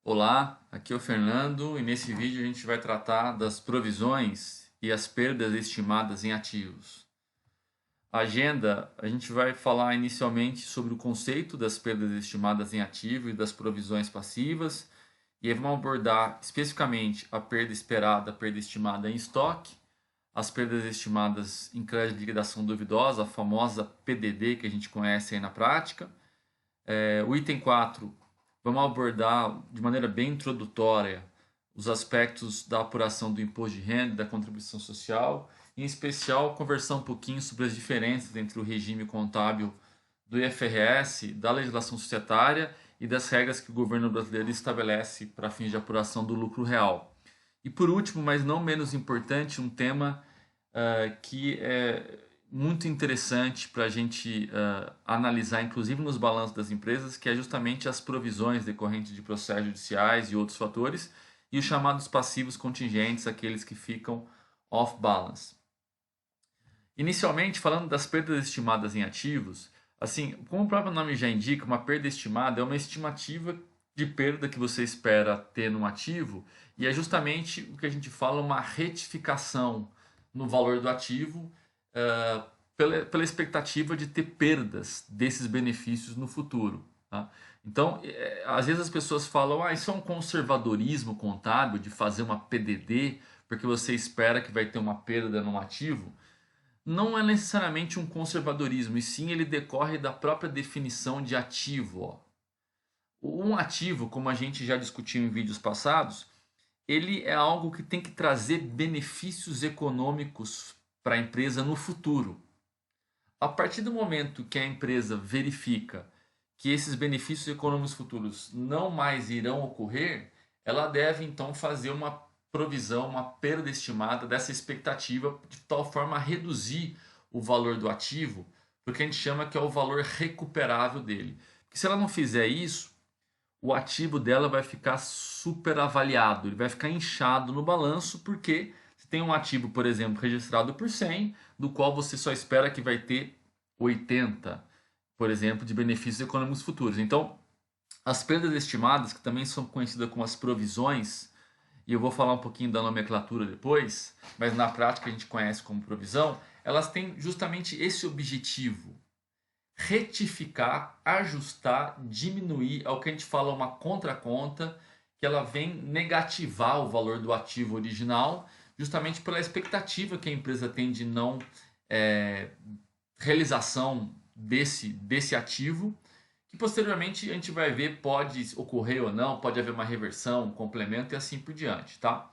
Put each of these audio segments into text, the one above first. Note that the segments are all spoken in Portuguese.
Olá, aqui é o Fernando e nesse vídeo a gente vai tratar das provisões e as perdas estimadas em ativos. A agenda, a gente vai falar inicialmente sobre o conceito das perdas estimadas em ativo e das provisões passivas, e aí vamos abordar especificamente a perda esperada, a perda estimada em estoque, as perdas estimadas em crédito de liquidação duvidosa, a famosa PDD que a gente conhece aí na prática. O item 4, vamos abordar de maneira bem introdutória os aspectos da apuração do imposto de renda e da contribuição social, em especial conversar um pouquinho sobre as diferenças entre o regime contábil do IFRS, da legislação societária e das regras que o governo brasileiro estabelece para fins de apuração do lucro real. E por último, mas não menos importante, um tema que é muito interessante para a gente analisar, inclusive nos balanços das empresas, que é justamente as provisões decorrentes de processos judiciais e outros fatores, e os chamados passivos contingentes, aqueles que ficam off-balance. Inicialmente, falando das perdas estimadas em ativos, assim, como o próprio nome já indica, uma perda estimada é uma estimativa de perda que você espera ter num ativo, e é justamente o que a gente fala, uma retificação no valor do ativo, pela expectativa de ter perdas desses benefícios no futuro. Tá? Então, às vezes as pessoas falam, isso é um conservadorismo contábil de fazer uma PDD, porque você espera que vai ter uma perda no ativo. Não é necessariamente um conservadorismo, e sim ele decorre da própria definição de ativo. Ó. Um ativo, como a gente já discutiu em vídeos passados, ele é algo que tem que trazer benefícios econômicos para a empresa no futuro. A partir do momento que a empresa verifica que esses benefícios econômicos futuros não mais irão ocorrer, ela deve então fazer uma provisão, uma perda estimada dessa expectativa, de tal forma a reduzir o valor do ativo, porque a gente chama que é o valor recuperável dele. Porque se ela não fizer isso, o ativo dela vai ficar super avaliado, ele vai ficar inchado no balanço, porque você tem um ativo, por exemplo, registrado por 100, do qual você só espera que vai ter 80, por exemplo, de benefícios econômicos futuros. Então, as perdas estimadas, que também são conhecidas como as provisões, e eu vou falar um pouquinho da nomenclatura depois, mas na prática a gente conhece como provisão, elas têm justamente esse objetivo: retificar, ajustar, diminuir, ao que a gente fala uma contraconta, que ela vem negativar o valor do ativo original, justamente pela expectativa que a empresa tem de não realização desse ativo, que posteriormente a gente vai ver pode ocorrer ou não, pode haver uma reversão, um complemento e assim por diante, tá?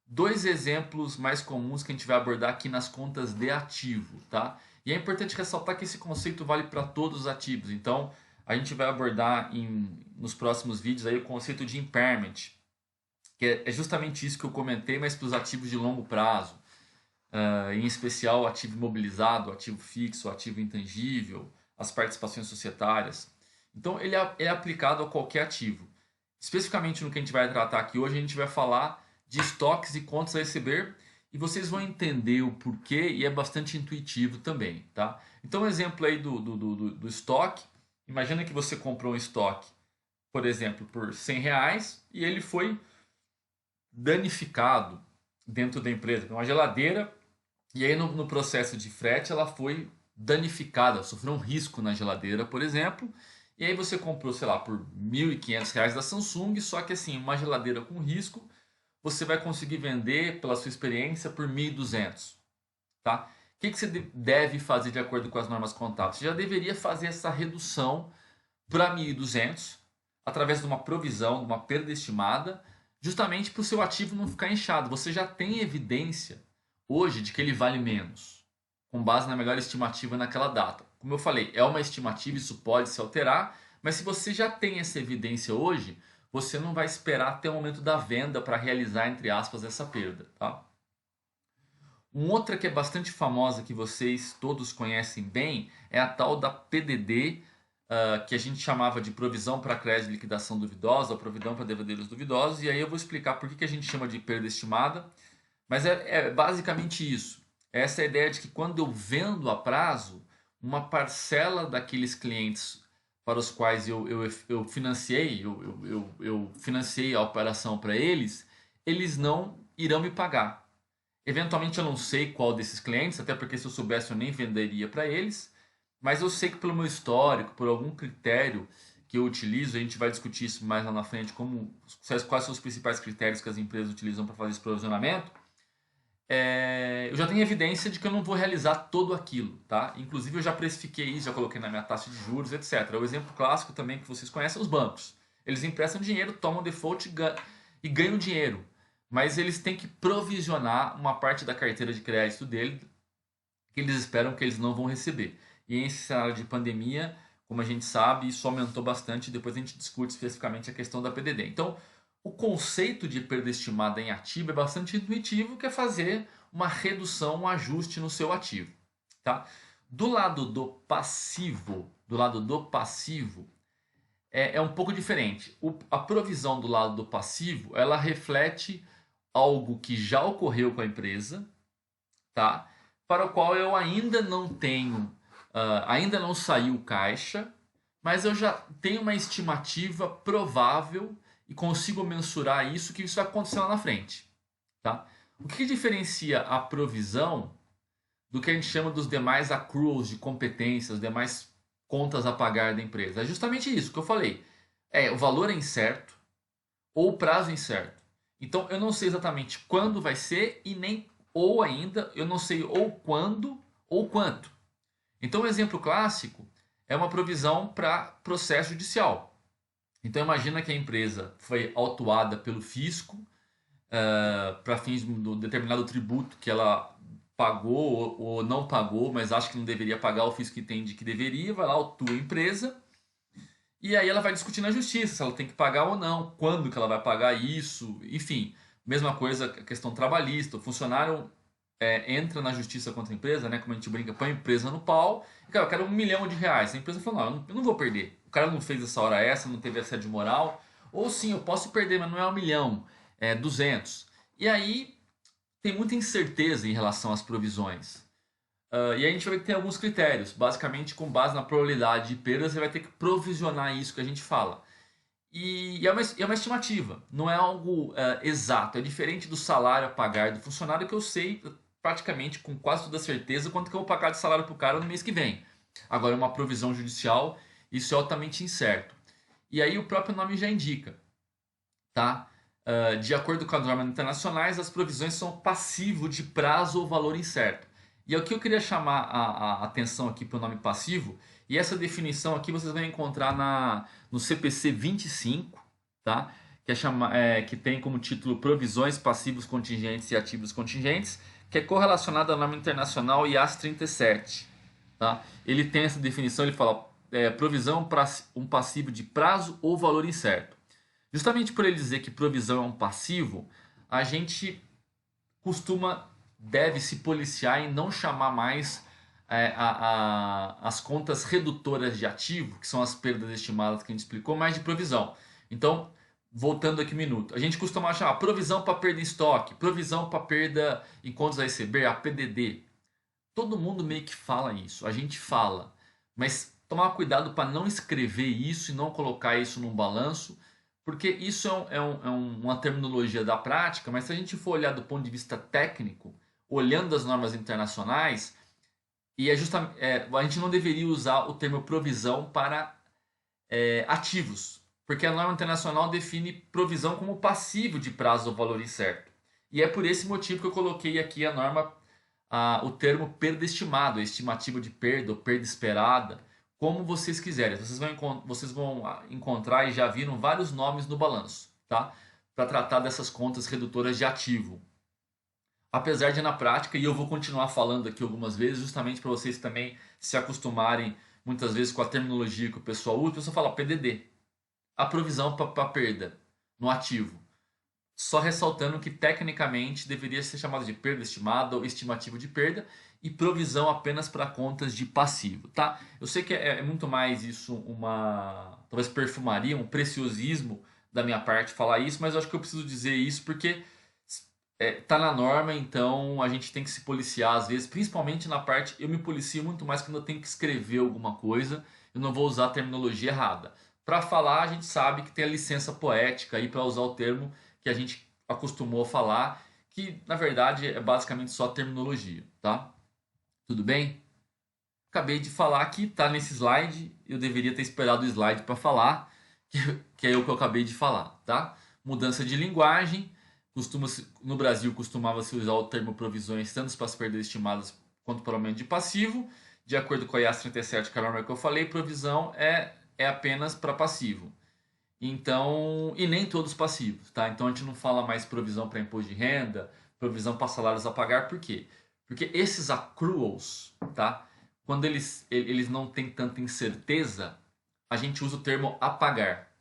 Dois exemplos mais comuns que a gente vai abordar aqui nas contas de ativo, tá? E é importante ressaltar que esse conceito vale para todos os ativos. Então, a gente vai abordar nos próximos vídeos aí o conceito de impairment, que é justamente isso que eu comentei, mas para os ativos de longo prazo. Em especial o ativo imobilizado, o ativo fixo, o ativo intangível, as participações societárias. Então, ele é aplicado a qualquer ativo. Especificamente no que a gente vai tratar aqui hoje, a gente vai falar de estoques e contas a receber, e vocês vão entender o porquê, e é bastante intuitivo também. Tá? Então, um exemplo aí do estoque: imagina que você comprou um estoque, por exemplo, por R$ 100, e ele foi danificado dentro da empresa. Uma geladeira, e aí no processo de frete ela foi danificada, sofreu um risco na geladeira, por exemplo, e aí você comprou, sei lá, por R$ 1.500 da Samsung, só que assim, uma geladeira com risco, você vai conseguir vender, pela sua experiência, por 1.200, tá? O que você deve fazer de acordo com as normas contábeis? Você já deveria fazer essa redução para 1.200 através de uma provisão, de uma perda estimada, justamente para o seu ativo não ficar inchado. Você já tem evidência hoje de que ele vale menos, com base na melhor estimativa naquela data. Como eu falei, é uma estimativa, isso pode se alterar, mas se você já tem essa evidência hoje, você não vai esperar até o momento da venda para realizar, entre aspas, essa perda. Tá? Outra que é bastante famosa, que vocês todos conhecem bem, é a tal da PDD, que a gente chamava de provisão para crédito de liquidação duvidosa, ou provisão para devedores duvidosos, e aí eu vou explicar por que a gente chama de perda estimada, mas é basicamente isso. Essa é a ideia de que quando eu vendo a prazo, uma parcela daqueles clientes para os quais eu financiei, eu financiei a operação para eles, eles não irão me pagar. Eventualmente eu não sei qual desses clientes, até porque se eu soubesse eu nem venderia para eles, mas eu sei que pelo meu histórico, por algum critério que eu utilizo, a gente vai discutir isso mais lá na frente, quais são os principais critérios que as empresas utilizam para fazer esse provisionamento, eu já tenho evidência de que eu não vou realizar todo aquilo, tá? Inclusive eu já precifiquei isso, já coloquei na minha taxa de juros, etc. O exemplo clássico também que vocês conhecem é os bancos. Eles emprestam dinheiro, tomam default e ganham dinheiro. Mas eles têm que provisionar uma parte da carteira de crédito dele que eles esperam que eles não vão receber. E em esse cenário de pandemia, como a gente sabe, isso aumentou bastante. Depois a gente discute especificamente a questão da PDD. Então, o conceito de perda estimada em ativo é bastante intuitivo, que é fazer uma redução, um ajuste no seu ativo. Tá? Do lado do passivo, é um pouco diferente. A provisão do lado do passivo, ela reflete algo que já ocorreu com a empresa, tá? Para o qual eu ainda não tenho, ainda não saiu o caixa, mas eu já tenho uma estimativa provável e consigo mensurar isso, que isso vai acontecer lá na frente. Tá? O que diferencia a provisão do que a gente chama dos demais accruals de competências, demais contas a pagar da empresa? É justamente isso que eu falei. O valor é incerto ou o prazo é incerto. Então eu não sei exatamente quando vai ser e nem ou ainda eu não sei ou quando ou quanto. Então um exemplo clássico é uma provisão para processo judicial. Então imagina que a empresa foi autuada pelo fisco para fins de um determinado tributo que ela pagou ou não pagou, mas acha que não deveria pagar, o fisco entende que deveria, vai lá, autua a empresa e aí ela vai discutir na justiça se ela tem que pagar ou não, quando que ela vai pagar isso, enfim. Mesma coisa a questão trabalhista, o funcionário entra na justiça contra a empresa, né? Como a gente brinca, põe a empresa no pau, e cara, eu quero R$ 1 milhão. A empresa falou, não, eu não vou perder. O cara não fez essa hora essa, não teve assédio moral. Ou sim, eu posso perder, mas não é 1 milhão, é 200. E aí tem muita incerteza em relação às provisões. E aí a gente vai ter alguns critérios. Basicamente, com base na probabilidade de perda, você vai ter que provisionar isso que a gente fala. E é uma estimativa, não é algo exato. É diferente do salário a pagar do funcionário, que eu sei praticamente com quase toda certeza quanto que eu vou pagar de salário para o cara no mês que vem. Agora, uma provisão judicial, isso é altamente incerto. E aí o próprio nome já indica, tá? De acordo com as normas internacionais, as provisões são passivo de prazo ou valor incerto. E é o que eu queria chamar a atenção aqui para o nome passivo, e essa definição aqui vocês vão encontrar no CPC 25, tá? Que tem como título Provisões Passivos Contingentes e Ativos Contingentes, que é correlacionado à norma internacional IAS 37. Tá? Ele tem essa definição, ele fala provisão para um passivo de prazo ou valor incerto. Justamente por ele dizer que provisão é um passivo, a gente deve se policiar em não chamar mais as contas redutoras de ativo, que são as perdas estimadas que a gente explicou, mais de provisão. Então, voltando aqui um minuto, a gente costuma chamar provisão para perda em estoque, provisão para perda em contas a receber, a PDD. Todo mundo meio que fala isso, a gente fala, mas tomar cuidado para não escrever isso e não colocar isso num balanço, porque isso uma terminologia da prática, mas se a gente for olhar do ponto de vista técnico, olhando as normas internacionais, a gente não deveria usar o termo provisão para ativos, porque a norma internacional define provisão como passivo de prazo ou valor incerto. E é por esse motivo que eu coloquei aqui o termo perda estimado, a estimativa de perda ou perda esperada, como vocês quiserem. Vocês vão encontrar e já viram vários nomes no balanço, tá? Para tratar dessas contas redutoras de ativo. Apesar de na prática, e eu vou continuar falando aqui algumas vezes, justamente para vocês também se acostumarem muitas vezes com a terminologia que o pessoal usa, o pessoal fala PDD, a provisão para perda no ativo. Só ressaltando que tecnicamente deveria ser chamado de perda estimada ou estimativa de perda e provisão apenas para contas de passivo, tá? Eu sei que é muito mais isso talvez perfumaria, um preciosismo da minha parte falar isso, mas eu acho que eu preciso dizer isso porque tá na norma, então a gente tem que se policiar às vezes, principalmente na parte, eu me policio muito mais quando eu tenho que escrever alguma coisa, eu não vou usar a terminologia errada. Para falar, a gente sabe que tem a licença poética aí para usar o termo que a gente acostumou a falar, que na verdade é basicamente só terminologia, tá? Tudo bem? Acabei de falar que tá nesse slide, eu deveria ter esperado o slide para falar, que é o que eu acabei de falar, tá? Mudança de linguagem, no Brasil costumava-se usar o termo provisões tanto para as perdas estimadas quanto para o aumento de passivo. De acordo com a IAS 37, que é a norma que eu falei, provisão é apenas para passivo. Então, e nem todos passivos, tá? Então a gente não fala mais provisão para imposto de renda, provisão para salários a pagar, por quê? Porque esses accruals, tá? Quando eles não têm tanta incerteza, a gente usa o termo a pagar.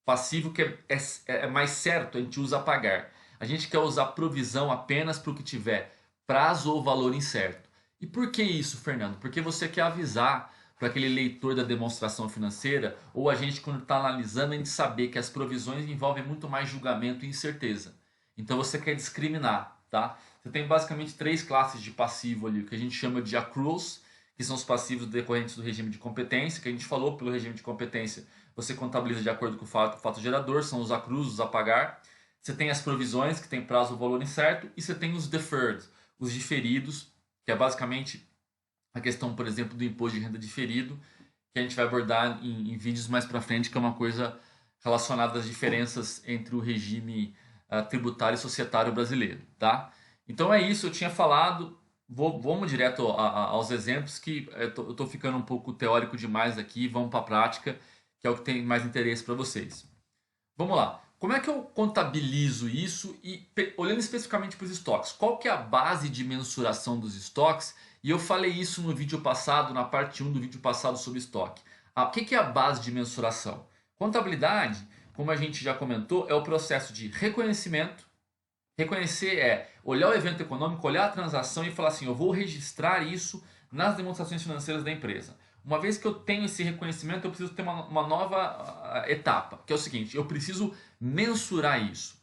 Passivo que é mais certo, a gente usa a pagar. A gente quer usar provisão apenas para o que tiver prazo ou valor incerto. E por que isso, Fernando? Porque você quer avisar para aquele leitor da demonstração financeira, ou a gente, quando está analisando, a gente saber que as provisões envolvem muito mais julgamento e incerteza. Então você quer discriminar, tá? Você tem basicamente três classes de passivo ali, o que a gente chama de accruals, que são os passivos decorrentes do regime de competência, que a gente falou pelo regime de competência, você contabiliza de acordo com o fato gerador, são os accruals, os a pagar. Você tem as provisões, que tem prazo ou valor incerto, e você tem os deferred, os diferidos, que é basicamente a questão, por exemplo, do imposto de renda diferido, que a gente vai abordar em vídeos mais para frente, que é uma coisa relacionada às diferenças entre o regime tributário e societário brasileiro, tá? Então é isso, eu tinha falado, vamos direto aos exemplos, que eu estou ficando um pouco teórico demais aqui, vamos para a prática, que é o que tem mais interesse para vocês. Vamos lá. Como é que eu contabilizo isso e olhando especificamente para os estoques? Qual que é a base de mensuração dos estoques? E eu falei isso no vídeo passado, na parte 1 do vídeo passado sobre estoque. O que é a base de mensuração? Contabilidade, como a gente já comentou, é o processo de reconhecimento. Reconhecer é olhar o evento econômico, olhar a transação e falar assim, eu vou registrar isso nas demonstrações financeiras da empresa. Uma vez que eu tenho esse reconhecimento, eu preciso ter uma nova etapa, que é o seguinte, eu preciso mensurar isso.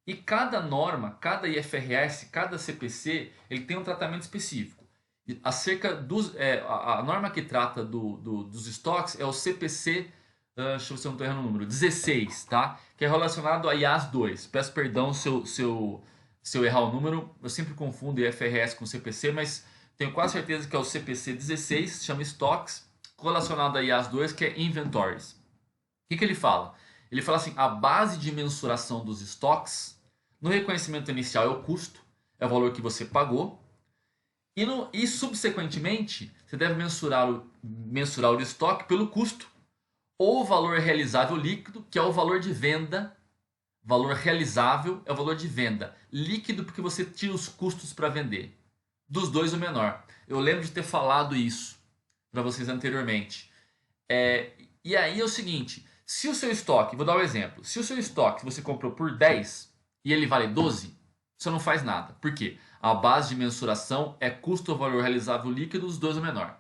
E cada norma, cada IFRS, cada CPC, ele tem um tratamento específico. A norma que trata dos estoques é o CPC, deixa eu ver se eu não estou errando o número, 16, tá? Que é relacionado a IAS 2. Peço perdão se eu errar o número, eu sempre confundo IFRS com CPC, mas tenho quase certeza que é o CPC 16, chama Stocks, relacionado a IAS 2, que é Inventories. O que ele fala? Ele fala assim, a base de mensuração dos estoques, no reconhecimento inicial é o custo, é o valor que você pagou, e subsequentemente, você deve mensurar o estoque pelo custo, ou o valor realizável líquido, que é o valor de venda. Valor realizável é o valor de venda. Líquido porque você tira os custos para vender. Dos dois o menor. Eu lembro de ter falado isso para vocês anteriormente. E aí é o seguinte, se o seu estoque, vou dar um exemplo, se o seu estoque você comprou por 10 e ele vale 12, você não faz nada. Por quê? A base de mensuração é custo ou valor realizável líquido, dos dois o menor.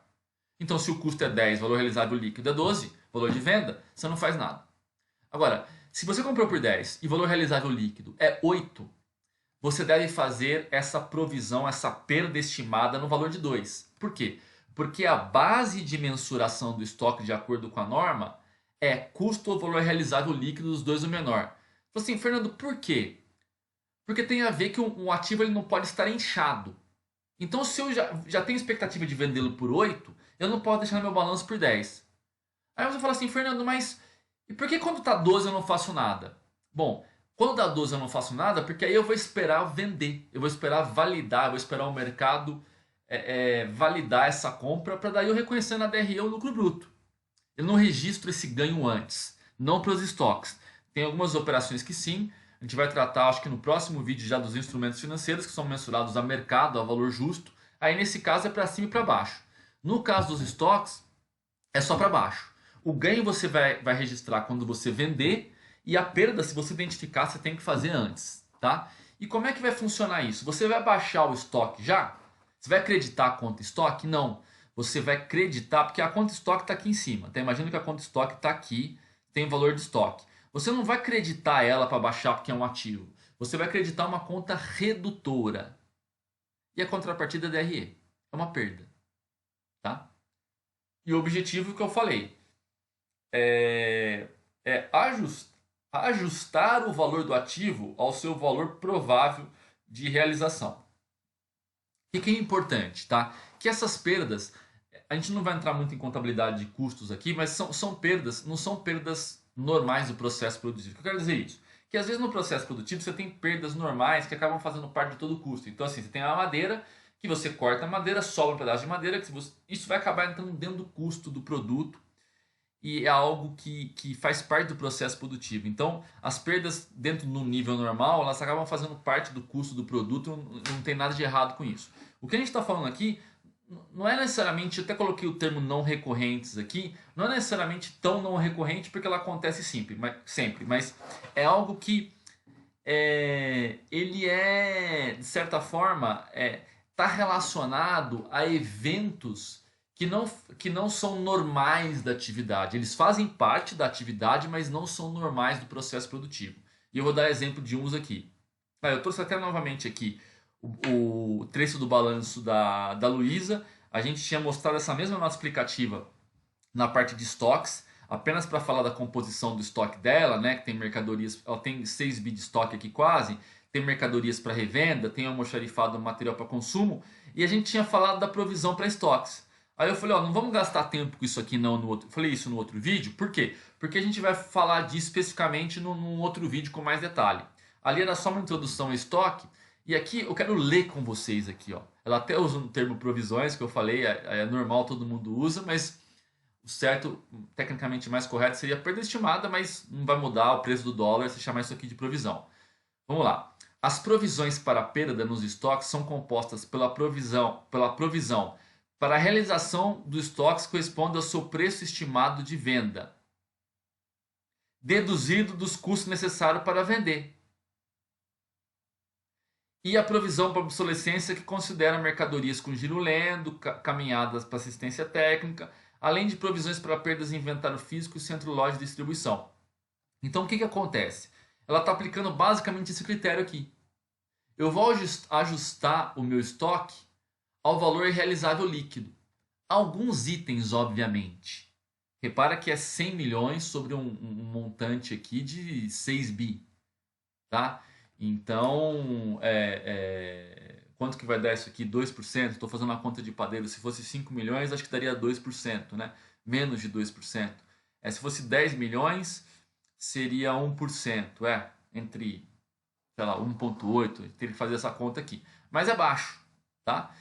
Então se o custo é 10, valor realizável líquido é 12, valor de venda, você não faz nada. Agora, se você comprou por 10 e valor realizável líquido é 8, você deve fazer essa provisão, essa perda estimada no valor de 2. Por quê? Porque a base de mensuração do estoque de acordo com a norma é custo ou valor realizável líquido dos dois o menor. Assim, Fernando, por quê? Porque tem a ver que um ativo ele não pode estar inchado. Então, se eu já tenho expectativa de vendê-lo por 8, eu não posso deixar no meu balanço por 10. Aí você fala assim, Fernando, mas e por que quando está 12 eu não faço nada? Bom, quando dá 12 eu não faço nada porque aí eu vou esperar vender, eu vou esperar validar, eu vou esperar o mercado validar essa compra para daí eu reconhecer na DRE o lucro bruto. Eu não registro esse ganho antes, não para os estoques. Tem algumas operações que sim, a gente vai tratar acho que no próximo vídeo já dos instrumentos financeiros que são mensurados a mercado, a valor justo. Aí nesse caso é para cima e para baixo. No caso dos estoques, é só para baixo. O ganho você vai registrar quando você vender e a perda, se você identificar, você tem que fazer antes, tá? E como é que vai funcionar isso? Você vai baixar o estoque já? Você vai acreditar a conta estoque? Não. Você vai acreditar, porque a conta estoque está aqui em cima. Então imagina que a conta estoque está aqui, tem o valor de estoque. Você não vai acreditar ela para baixar porque é um ativo. Você vai acreditar uma conta redutora. E a contrapartida é DRE. É uma perda, tá? E o objetivo que eu falei é, ajustar o valor do ativo ao seu valor provável de realização. O que é importante, tá? Que essas perdas, a gente não vai entrar muito em contabilidade de custos aqui, mas são perdas, não são perdas normais do processo produtivo. O que eu quero dizer isso? Que às vezes no processo produtivo você tem perdas normais que acabam fazendo parte de todo o custo. Então assim, você tem a madeira, que você corta a madeira, sobra um pedaço de madeira, isso vai acabar entrando dentro do custo do produto e é algo que faz parte do processo produtivo. Então, as perdas dentro do nível normal, elas acabam fazendo parte do custo do produto, não tem nada de errado com isso. O que a gente está falando aqui não é necessariamente, eu até coloquei o termo não recorrentes aqui, não é necessariamente tão não recorrente porque ela acontece sempre, mas é algo que ele de certa forma, está relacionado a eventos que não são normais da atividade. Eles fazem parte da atividade, mas não são normais do processo produtivo. E eu vou dar exemplo de uns aqui. Eu trouxe até novamente aqui o trecho do balanço da Luísa. A gente tinha mostrado essa mesma nota explicativa na parte de estoques, apenas para falar da composição do estoque dela, né, que tem mercadorias, ela tem 6 bi de estoque aqui quase, tem mercadorias para revenda, tem almoxarifado material para consumo, e a gente tinha falado da provisão para estoques. Aí eu falei, ó, não vamos gastar tempo com isso aqui não no outro. Falei isso no outro vídeo, por quê? Porque a gente vai falar disso especificamente num outro vídeo com mais detalhe. Ali era só uma introdução ao estoque, e aqui eu quero ler com vocês aqui, ó. Ela até usa um termo provisões, que eu falei, é normal, todo mundo usa, mas o certo, tecnicamente mais correto, seria perda estimada, mas não vai mudar o preço do dólar se chamar isso aqui de provisão. Vamos lá. As provisões para perda nos estoques são compostas pela provisão para a realização dos estoques corresponde ao seu preço estimado de venda, deduzido dos custos necessários para vender. E a provisão para obsolescência que considera mercadorias com giro lento, caminhadas para assistência técnica, além de provisões para perdas em inventário físico e centro loja de distribuição. Então o que acontece? Ela está aplicando basicamente esse critério aqui. Eu vou ajustar o meu estoque ao valor realizável líquido. Alguns itens, obviamente. Repara que é 100 milhões sobre um montante aqui de 6 bi. Tá? Então, quanto que vai dar isso aqui? 2%? Estou fazendo uma conta de padeiro. Se fosse 5 milhões, acho que daria 2%, né? Menos de 2%. Se fosse 10 milhões, seria 1%. Entre, sei lá, 1,8. Teria que fazer essa conta aqui. Mas é baixo, tá?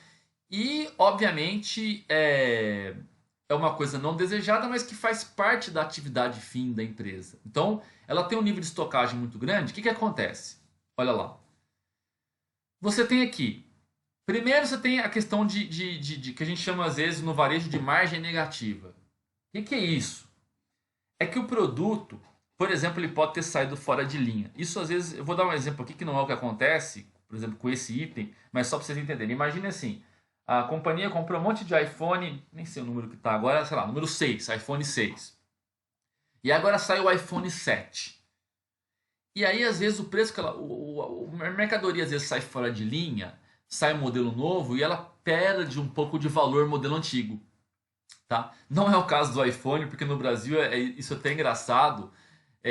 E, obviamente, é uma coisa não desejada, mas que faz parte da atividade fim da empresa. Então, ela tem um nível de estocagem muito grande. O que acontece? Olha lá. Você tem aqui. Primeiro você tem a questão de que a gente chama às vezes no varejo de margem negativa. O que é isso? É que o produto, por exemplo, ele pode ter saído fora de linha. Isso às vezes, eu vou dar um exemplo aqui que não é o que acontece, por exemplo, com esse item, mas só para vocês entenderem. Imagine assim, a companhia comprou um monte de iPhone, nem sei o número que está agora, sei lá, número 6, iPhone 6. E agora sai o iPhone 7. E aí, às vezes, o preço que a mercadoria às vezes sai fora de linha, sai um modelo novo e ela perde um pouco de valor modelo antigo. Tá? Não é o caso do iPhone, porque no Brasil isso é até engraçado.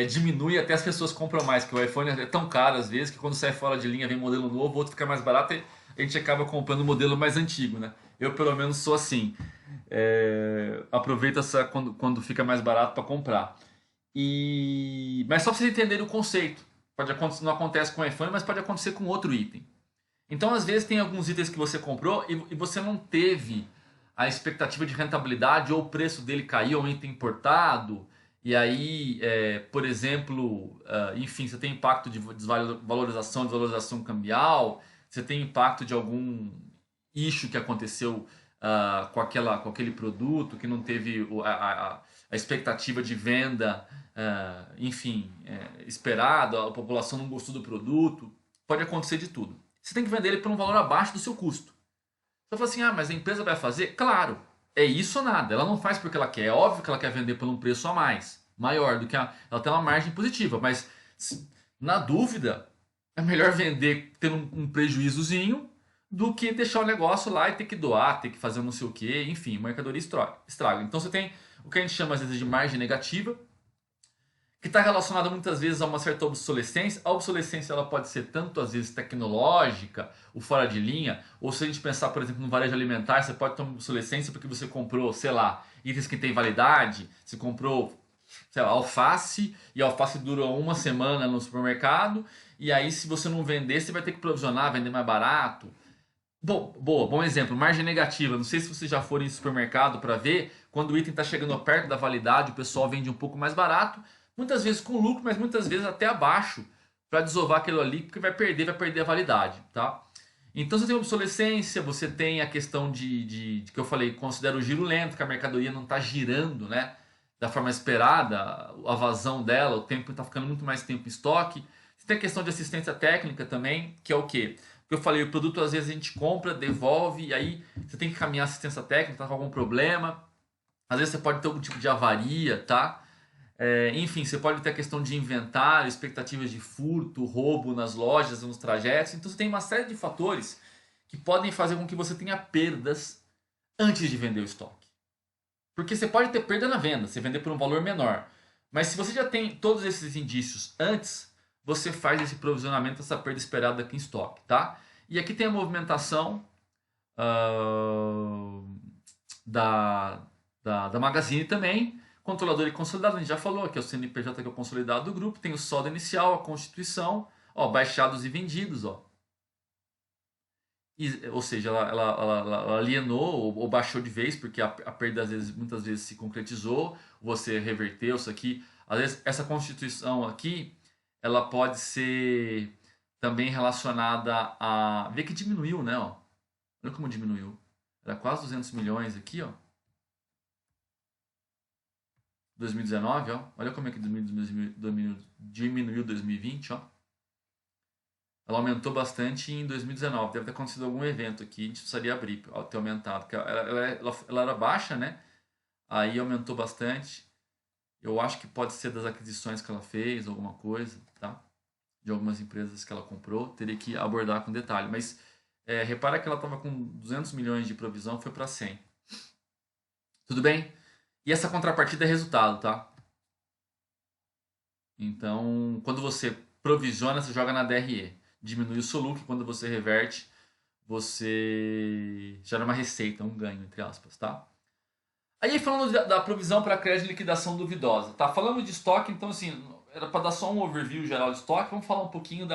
Diminui até as pessoas compram mais, porque o iPhone é tão caro às vezes que quando sai fora de linha vem modelo novo, outro fica mais barato e a gente acaba comprando o modelo mais antigo. Né? Eu pelo menos sou assim. Aproveita quando fica mais barato para comprar. Mas só para vocês entenderem o conceito. Não acontece com o iPhone, mas pode acontecer com outro item. Então, às vezes, tem alguns itens que você comprou e você não teve a expectativa de rentabilidade ou o preço dele caiu, ou um item importado. E aí, por exemplo, enfim, você tem impacto de desvalorização cambial, você tem impacto de algum issue que aconteceu com aquele produto, que não teve a expectativa de venda, enfim, esperada, a população não gostou do produto, pode acontecer de tudo. Você tem que vender ele por um valor abaixo do seu custo. Você fala assim, mas a empresa vai fazer? Claro, é isso ou nada. Ela não faz porque ela quer. É óbvio que ela quer vender por um preço a mais, maior do que ela tem uma margem positiva, mas na dúvida, é melhor vender tendo um prejuízozinho do que deixar o negócio lá e ter que doar, ter que fazer não sei o que, enfim, mercadoria estraga. Então você tem o que a gente chama às vezes de margem negativa, que está relacionada muitas vezes a uma certa obsolescência. A obsolescência ela pode ser tanto às vezes tecnológica, o fora de linha, ou se a gente pensar, por exemplo, no varejo alimentar, você pode ter uma obsolescência porque você comprou, sei lá, itens que têm validade, você comprou, sei lá, alface, e a alface durou uma semana no supermercado, e aí se você não vender, você vai ter que provisionar, vender mais barato. Bom exemplo, margem negativa. Não sei se vocês já foram em supermercado para ver, quando o item está chegando perto da validade, o pessoal vende um pouco mais barato, muitas vezes com lucro, mas muitas vezes até abaixo, para desovar aquilo ali, porque vai perder a validade, tá? Então você tem obsolescência, você tem a questão de que eu falei, considera o giro lento, que a mercadoria não está girando, né? Da forma esperada, a vazão dela, o tempo está ficando muito mais tempo em estoque. Você tem a questão de assistência técnica também, que é o quê? Porque eu falei, o produto às vezes a gente compra, devolve, e aí você tem que caminhar assistência técnica, tá com algum problema. Às vezes você pode ter algum tipo de avaria, tá? Enfim, você pode ter a questão de inventário, expectativas de furto, roubo nas lojas, nos trajetos. Então você tem uma série de fatores que podem fazer com que você tenha perdas antes de vender o estoque. Porque você pode ter perda na venda, você vender por um valor menor. Mas se você já tem todos esses indícios antes, você faz esse provisionamento, essa perda esperada aqui em estoque, tá? E aqui tem a movimentação ah, da, da Magazine também. Controlador e consolidado, a gente já falou, que é o CNPJ que é o consolidado do grupo. Tem o saldo inicial, a constituição, ó, baixados e vendidos, ó. Ou seja, ela alienou ou baixou de vez, porque a perda às vezes, muitas vezes se concretizou, você reverteu isso aqui. Às vezes essa constituição aqui, ela pode ser também relacionada a... Vê que diminuiu, né? Ó. Olha como diminuiu. Era quase 200 milhões aqui, ó. 2019, ó. Olha como é que diminuiu 2020, ó. Ela aumentou bastante em 2019. Deve ter acontecido algum evento aqui. A gente precisaria abrir, ó, ter aumentado. Porque ela era baixa, né? Aí aumentou bastante. Eu acho que pode ser das aquisições que ela fez, alguma coisa, tá? De algumas empresas que ela comprou. Teria que abordar com detalhe. Mas repara que ela estava com 200 milhões de provisão, foi para 100. Tudo bem? E essa contrapartida é resultado, tá? Então, quando você provisiona, você joga na DRE. Diminui o soluque, quando você reverte, você gera uma receita, um ganho, entre aspas, tá? Aí falando da provisão para crédito de liquidação duvidosa, tá? Falando de estoque, então assim, era para dar só um overview geral de estoque, vamos falar um pouquinho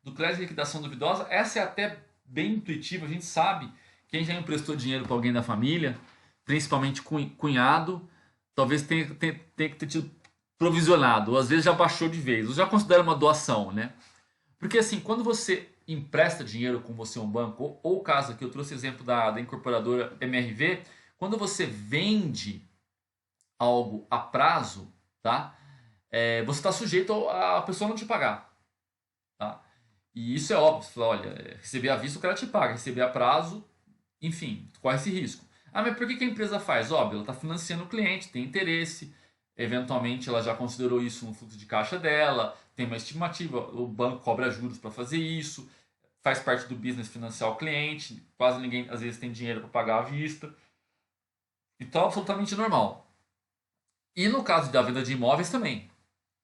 do crédito de liquidação duvidosa. Essa é até bem intuitiva, a gente sabe, quem já emprestou dinheiro para alguém da família, principalmente cunhado, talvez tenha que ter tido provisionado, ou às vezes já baixou de vez, ou já considera uma doação, né? Porque assim, quando você empresta dinheiro com você a um banco, ou o caso aqui, eu trouxe exemplo da incorporadora MRV, quando você vende algo a prazo, tá? Você está sujeito a pessoa não te pagar, tá? E isso é óbvio, você fala, olha, receber a vista o cara te paga, receber a prazo, enfim, corre esse risco. Ah, mas por que a empresa faz? Óbvio, ela está financiando o cliente, tem interesse, eventualmente ela já considerou isso no fluxo de caixa dela, tem uma estimativa, o banco cobra juros para fazer isso, faz parte do business financiar o cliente, quase ninguém às vezes tem dinheiro para pagar à vista. Então, absolutamente normal. E no caso da venda de imóveis também,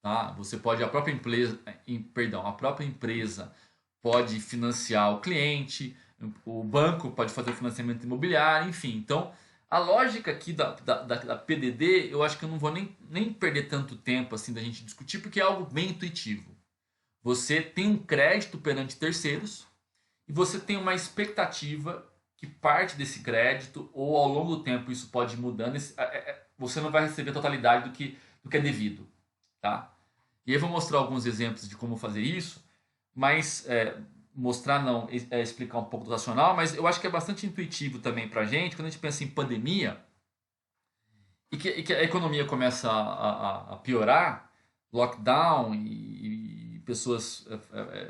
tá? Você pode, a própria empresa pode financiar o cliente, o banco pode fazer o financiamento imobiliário, enfim. Então, a lógica aqui da PDD, eu acho que eu não vou nem perder tanto tempo assim da gente discutir, porque é algo bem intuitivo. Você tem um crédito perante terceiros e você tem uma expectativa que parte desse crédito, ou ao longo do tempo isso pode ir mudando, você não vai receber a totalidade do que é devido. Tá? E aí eu vou mostrar alguns exemplos de como fazer isso, mas mostrar não, explicar um pouco do racional, mas eu acho que é bastante intuitivo também para a gente, quando a gente pensa em pandemia, e que a economia começa a piorar, lockdown e pessoas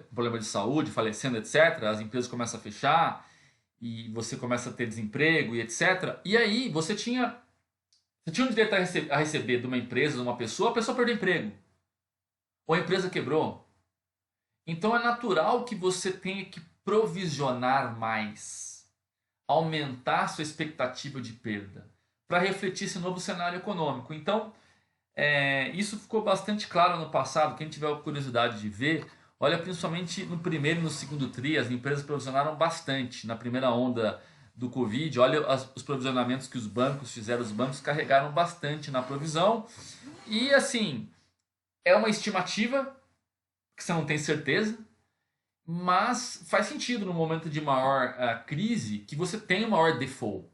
com problema de saúde, falecendo, etc., as empresas começam a fechar, e você começa a ter desemprego e etc. E aí você tinha um direito a receber de uma empresa, de uma pessoa, a pessoa perdeu o emprego. Ou a empresa quebrou. Então é natural que você tenha que provisionar mais, aumentar sua expectativa de perda, para refletir esse novo cenário econômico. Então, isso ficou bastante claro no passado. Quem tiver curiosidade de ver, olha, principalmente no primeiro e no segundo TRI, as empresas provisionaram bastante. Na primeira onda do Covid, olha os provisionamentos que os bancos fizeram, os bancos carregaram bastante na provisão. E assim, é uma estimativa que você não tem certeza, mas faz sentido no momento de maior crise que você tenha um maior default.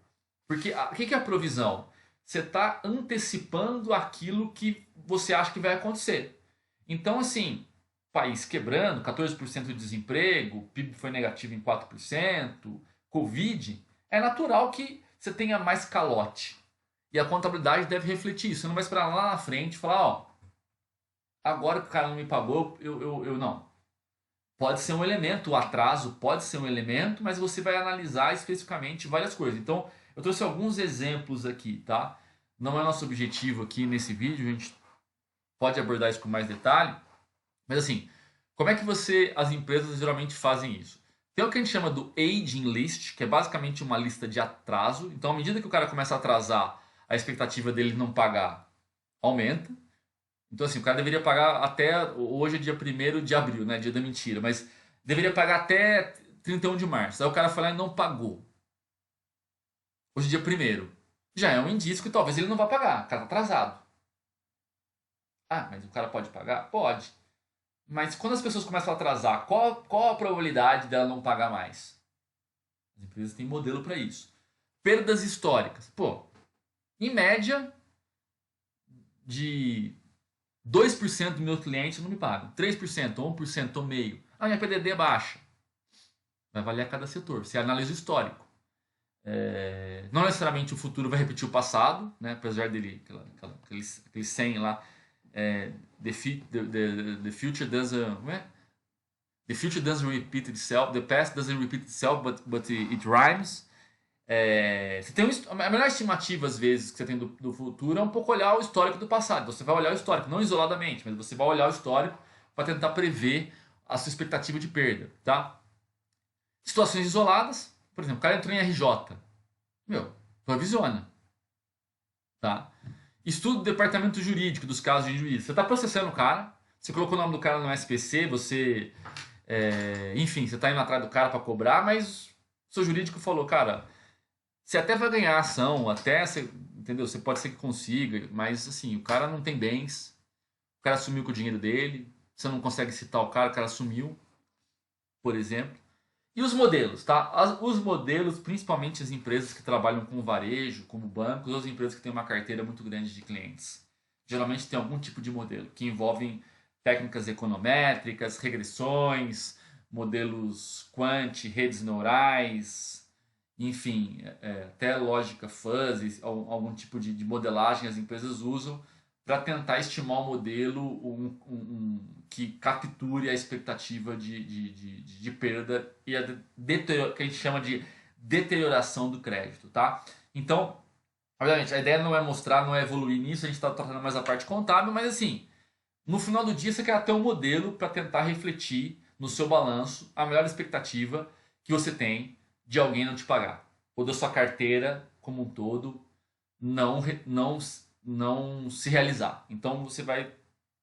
Porque o que é a provisão? Você está antecipando aquilo que você acha que vai acontecer. Então, assim, país quebrando, 14% de desemprego, PIB foi negativo em 4%, Covid, é natural que você tenha mais calote. E a contabilidade deve refletir isso. Você não vai esperar lá na frente e falar, ó, agora que o cara não me pagou, eu não. Pode ser um elemento, o atraso pode ser um elemento, mas você vai analisar especificamente várias coisas. Então, eu trouxe alguns exemplos aqui, tá? Não é nosso objetivo aqui nesse vídeo, a gente pode abordar isso com mais detalhe. Mas assim, como é que as empresas geralmente fazem isso? Tem o que a gente chama do aging list, que é basicamente uma lista de atraso. Então, à medida que o cara começa a atrasar, a expectativa dele não pagar aumenta. Então, assim, o cara deveria pagar até... Hoje é dia 1º de abril, né? Dia da mentira. Mas deveria pagar até 31 de março. Aí o cara foi lá e não pagou. Hoje é dia 1º. Já é um indício que talvez ele não vá pagar. O cara tá atrasado. Ah, mas o cara pode pagar? Pode. Mas quando as pessoas começam a atrasar, qual a probabilidade dela não pagar mais? As empresas têm modelo para isso. Perdas históricas. Pô, em média, de 2% dos meus clientes não me pagam. 3%, 1% ou meio. Ah, minha PDD é baixa. Vai avaliar cada setor. Você analisa o histórico. Não necessariamente o futuro vai repetir o passado, né? Apesar dele, aquele 100 lá, the future doesn't, the future doesn't repeat itself, the past doesn't repeat itself, but it rhymes. Você tem a melhor estimativa às vezes que você tem do futuro é um pouco olhar o histórico do passado. Você vai olhar o histórico, não isoladamente, mas você vai olhar o histórico para tentar prever a sua expectativa de perda, tá? Situações isoladas, por exemplo, o cara entrou em RJ, provisiona, tá? Estudo do departamento jurídico dos casos de juízo. Você está processando o cara, você colocou o nome do cara no SPC, enfim, você está indo atrás do cara para cobrar, mas o seu jurídico falou, cara, você até vai ganhar ação, entendeu? Você pode ser que consiga, mas assim, o cara não tem bens, o cara sumiu com o dinheiro dele, você não consegue citar o cara sumiu, por exemplo. E os modelos, tá? Os modelos, principalmente as empresas que trabalham com varejo, como bancos, ou as empresas que têm uma carteira muito grande de clientes. Geralmente tem algum tipo de modelo que envolvem técnicas econométricas, regressões, modelos quant, redes neurais, enfim, até lógica fuzzy, algum tipo de modelagem as empresas usam para tentar estimar um modelo que capture a expectativa de perda e que a gente chama de deterioração do crédito, tá? Então, obviamente, a ideia não é mostrar, não é evoluir nisso, a gente está tratando mais a parte contábil, mas assim, no final do dia você quer ter um modelo para tentar refletir no seu balanço a melhor expectativa que você tem de alguém não te pagar, ou da sua carteira como um todo não se realizar. Então você vai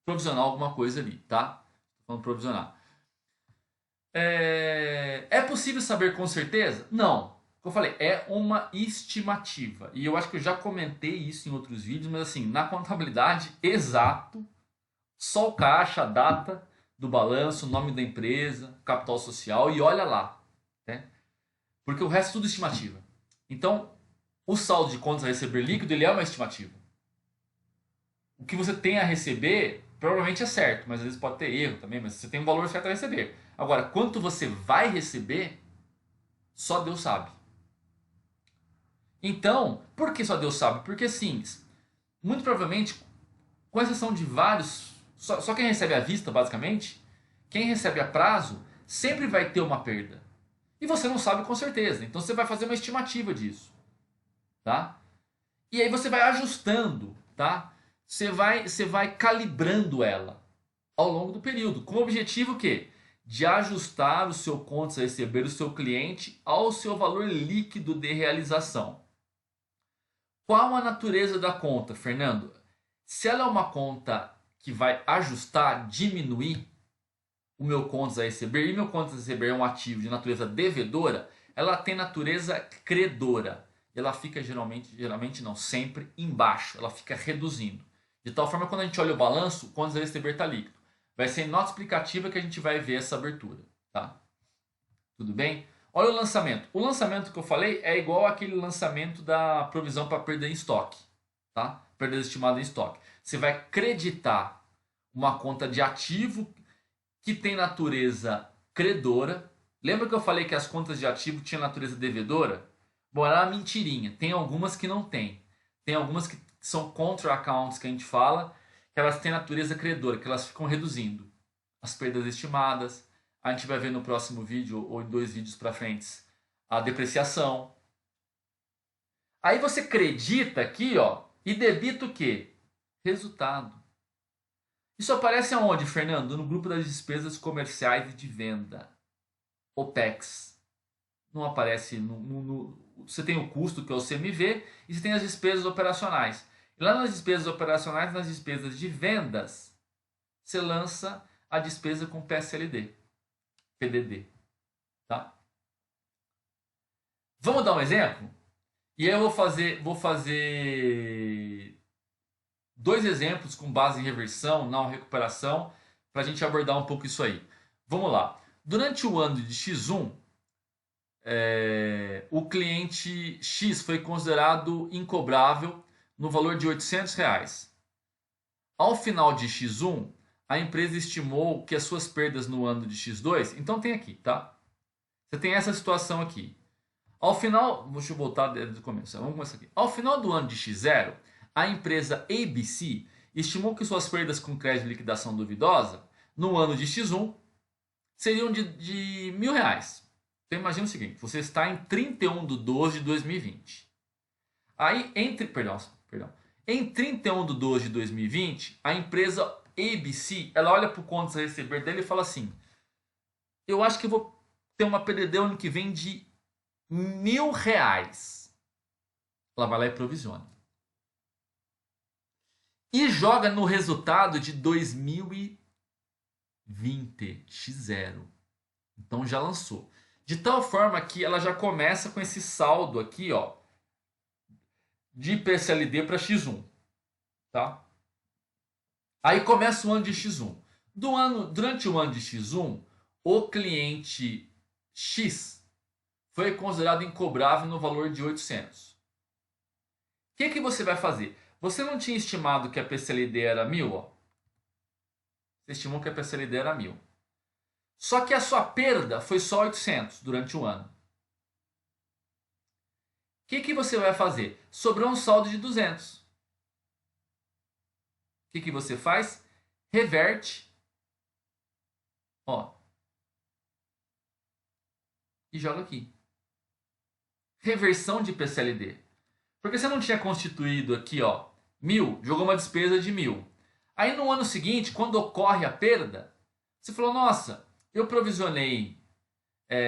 provisionar alguma coisa ali, tá? Vamos provisionar. É possível saber com certeza? Não. Como eu falei, é uma estimativa. E eu acho que eu já comentei isso em outros vídeos, mas assim, na contabilidade, exato, só o caixa, a data do balanço, o nome da empresa, capital social e olha lá. Né? Porque o resto é tudo estimativa. Então, o saldo de contas a receber líquido, ele é uma estimativa. O que você tem a receber provavelmente é certo, mas às vezes pode ter erro também, mas você tem um valor certo a receber. Agora, quanto você vai receber, só Deus sabe. Então, por que só Deus sabe? Porque sim, muito provavelmente, com exceção de vários, só quem recebe à vista, basicamente, quem recebe a prazo, sempre vai ter uma perda. E você não sabe com certeza, então você vai fazer uma estimativa disso. Tá? E aí você vai ajustando, tá? Você vai calibrando ela ao longo do período, com o objetivo que de ajustar o seu contas a receber, o seu cliente, ao seu valor líquido de realização. Qual a natureza da conta, Fernando? Se ela é uma conta que vai ajustar, diminuir o meu contas a receber, e meu contas a receber é um ativo de natureza devedora, ela tem natureza credora. Ela fica geralmente não, sempre embaixo, ela fica reduzindo. De tal forma que quando a gente olha o balanço, o contas a receber está líquido. Vai ser em nota explicativa que a gente vai ver essa abertura, tá? Tudo bem? Olha o lançamento. O lançamento que eu falei é igual àquele lançamento da provisão para perda em estoque, tá? Perda estimada em estoque. Você vai creditar uma conta de ativo que tem natureza credora. Lembra que eu falei que as contas de ativo tinham natureza devedora? Bom, era uma mentirinha. Tem algumas que não tem. Tem algumas que são contra accounts que a gente fala, que elas têm natureza credora, que elas ficam reduzindo as perdas estimadas. A gente vai ver no próximo vídeo ou em 2 vídeos para frente a depreciação. Aí você acredita aqui, ó, e debita o quê? Resultado. Isso aparece aonde, Fernando? No grupo das despesas comerciais e de venda. OPEX. Não aparece você tem o custo, que é o CMV, e você tem as despesas operacionais. E lá nas despesas operacionais, nas despesas de vendas, você lança a despesa com PSLD, PDD. Tá? Vamos dar um exemplo? E aí eu vou fazer 2 exemplos com base em reversão, não recuperação, para a gente abordar um pouco isso aí. Vamos lá. Durante o ano de X1, o cliente X foi considerado incobrável no valor de R$ 800. Ao final de X1, a empresa estimou que as suas perdas no ano de X2, então tem aqui, tá? Você tem essa situação aqui. Ao final, deixa eu voltar desde o começo. Vamos começar aqui. Ao final do ano de X0, a empresa ABC estimou que suas perdas com crédito de liquidação duvidosa no ano de X1 seriam de R$ 1.000. Então imagina o seguinte, você está em 31/12/2020. Aí, em 31/12/2020, a empresa ABC, ela olha para o contas a receber dele e fala assim, eu acho que eu vou ter uma PDD ano que vem de R$ 1.000. Ela vai lá e provisiona. E joga no resultado de 2020, X0. Então já lançou. De tal forma que ela já começa com esse saldo aqui, ó, de PSLD para X1, tá? Aí começa o ano de X1. Durante o ano de X1, o cliente X foi considerado incobrável no valor de 800. O que você vai fazer? Você não tinha estimado que a PCLD era 1.000? Ó? Você estimou que a PCLD era 1.000. Só que a sua perda foi só 800 durante o ano. O que você vai fazer? Sobrou um saldo de 200. O que você faz? Reverte. Ó. E joga aqui. Reversão de PCLD. Porque você não tinha constituído aqui, ó, 1.000, jogou uma despesa de 1.000. Aí no ano seguinte, quando ocorre a perda, você falou, nossa, eu provisionei,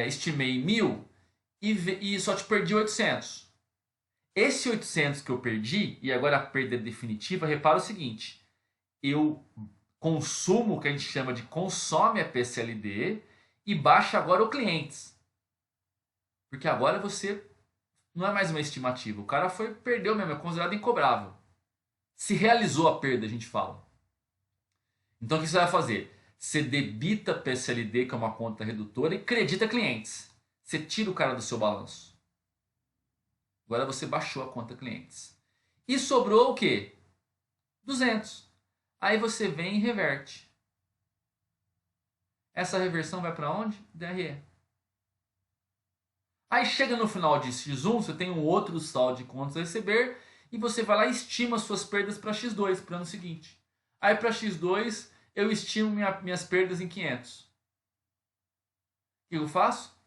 estimei 1.000 e só te perdi 800. Esse 800 que eu perdi, e agora a perda definitiva, repara o seguinte, eu consumo o que a gente chama de consome a PCLD e baixa agora o clientes. Porque agora você não é mais uma estimativa. O cara perdeu mesmo, é considerado incobrável. Se realizou a perda, a gente fala. Então o que você vai fazer? Você debita PSLD, que é uma conta redutora, e credita clientes. Você tira o cara do seu balanço. Agora você baixou a conta clientes. E sobrou o quê? 200. Aí você vem e reverte. Essa reversão vai para onde? DRE. Aí chega no final de X1, você tem um outro saldo de contas a receber e você vai lá e estima suas perdas para X2, para o ano seguinte. Aí para X2 eu estimo minhas perdas em 500. O que eu faço?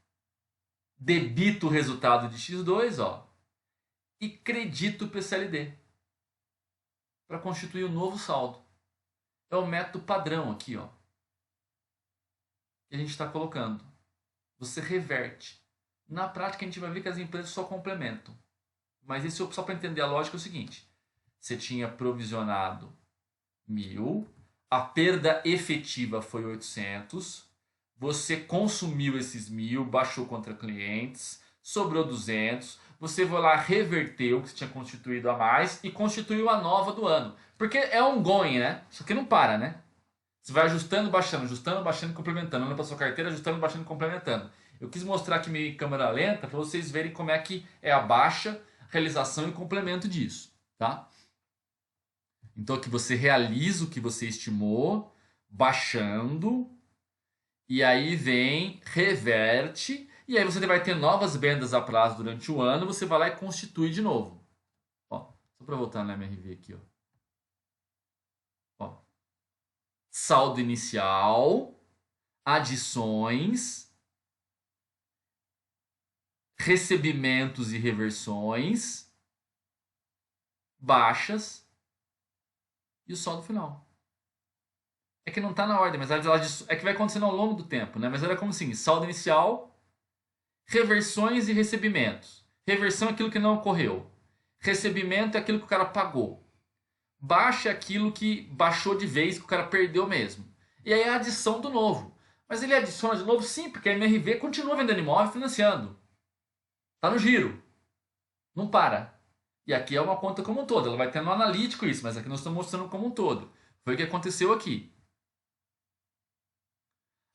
Debito o resultado de X2, ó, e credito o PCLD para constituir um novo saldo. É o método padrão aqui, ó. que a gente está colocando. Você reverte. Na prática, a gente vai ver que as empresas só complementam. Mas isso só para entender a lógica é o seguinte. Você tinha provisionado 1.000, a perda efetiva foi 800, você consumiu esses 1.000, baixou contra clientes, sobrou 200, você foi lá, reverteu o que você tinha constituído a mais e constituiu a nova do ano. Porque é ongoing, né? Isso aqui não para, né? Você vai ajustando, baixando, complementando. Olhando para sua carteira, ajustando, baixando, complementando. Eu quis mostrar aqui meio em câmera lenta para vocês verem como é que é a baixa, realização e complemento disso, tá? Então aqui você realiza o que você estimou, baixando, e aí vem, reverte, e aí você vai ter novas vendas a prazo durante o ano, você vai lá e constitui de novo. Ó, só para voltar na MRV aqui, ó. Ó. Saldo inicial, adições, recebimentos e reversões, baixas e o saldo final. É que não está na ordem, mas é que vai acontecendo ao longo do tempo, né? Mas era como assim, saldo inicial, reversões e recebimentos. Reversão é aquilo que não ocorreu. Recebimento é aquilo que o cara pagou. Baixa é aquilo que baixou de vez, que o cara perdeu mesmo. E aí a adição do novo. Mas ele adiciona de novo? Sim, porque a MRV continua vendendo imóvel e financiando. Está no giro. Não para. E aqui é uma conta como um todo. Ela vai ter no analítico isso, mas aqui nós estamos mostrando como um todo. Foi o que aconteceu aqui.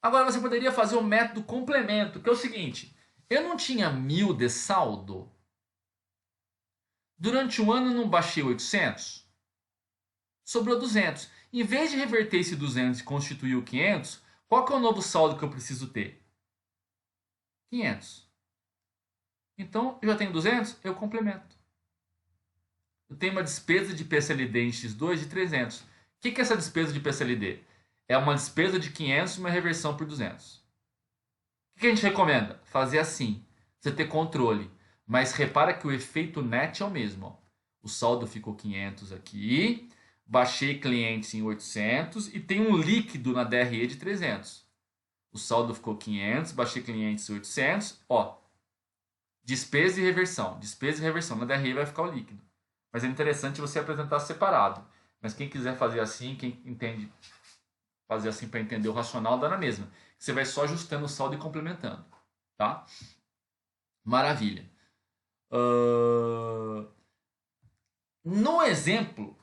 Agora você poderia fazer o método complemento, que é o seguinte. Eu não tinha 1.000 de saldo? Durante um ano eu não baixei 800? Sobrou 200. Em vez de reverter esse 200 e constituir o 500, qual que é o novo saldo que eu preciso ter? 500. Então, eu já tenho 200, eu complemento. Eu tenho uma despesa de PSLD em X2 de 300. O que é essa despesa de PSLD? É uma despesa de 500 e uma reversão por 200. O que a gente recomenda? Fazer assim. Você ter controle. Mas repara que o efeito net é o mesmo. Ó. O saldo ficou 500 aqui. Baixei clientes em 800 e tem um líquido na DRE de 300. O saldo ficou 500, baixei clientes em 800. Ó, despesa e reversão. Despesa e reversão. Na DRE vai ficar o líquido. Mas é interessante você apresentar separado. Mas quem quiser fazer assim, quem entende fazer assim para entender o racional, dá na mesma. Você vai só ajustando o saldo e complementando. Tá? Maravilha. No exemplo,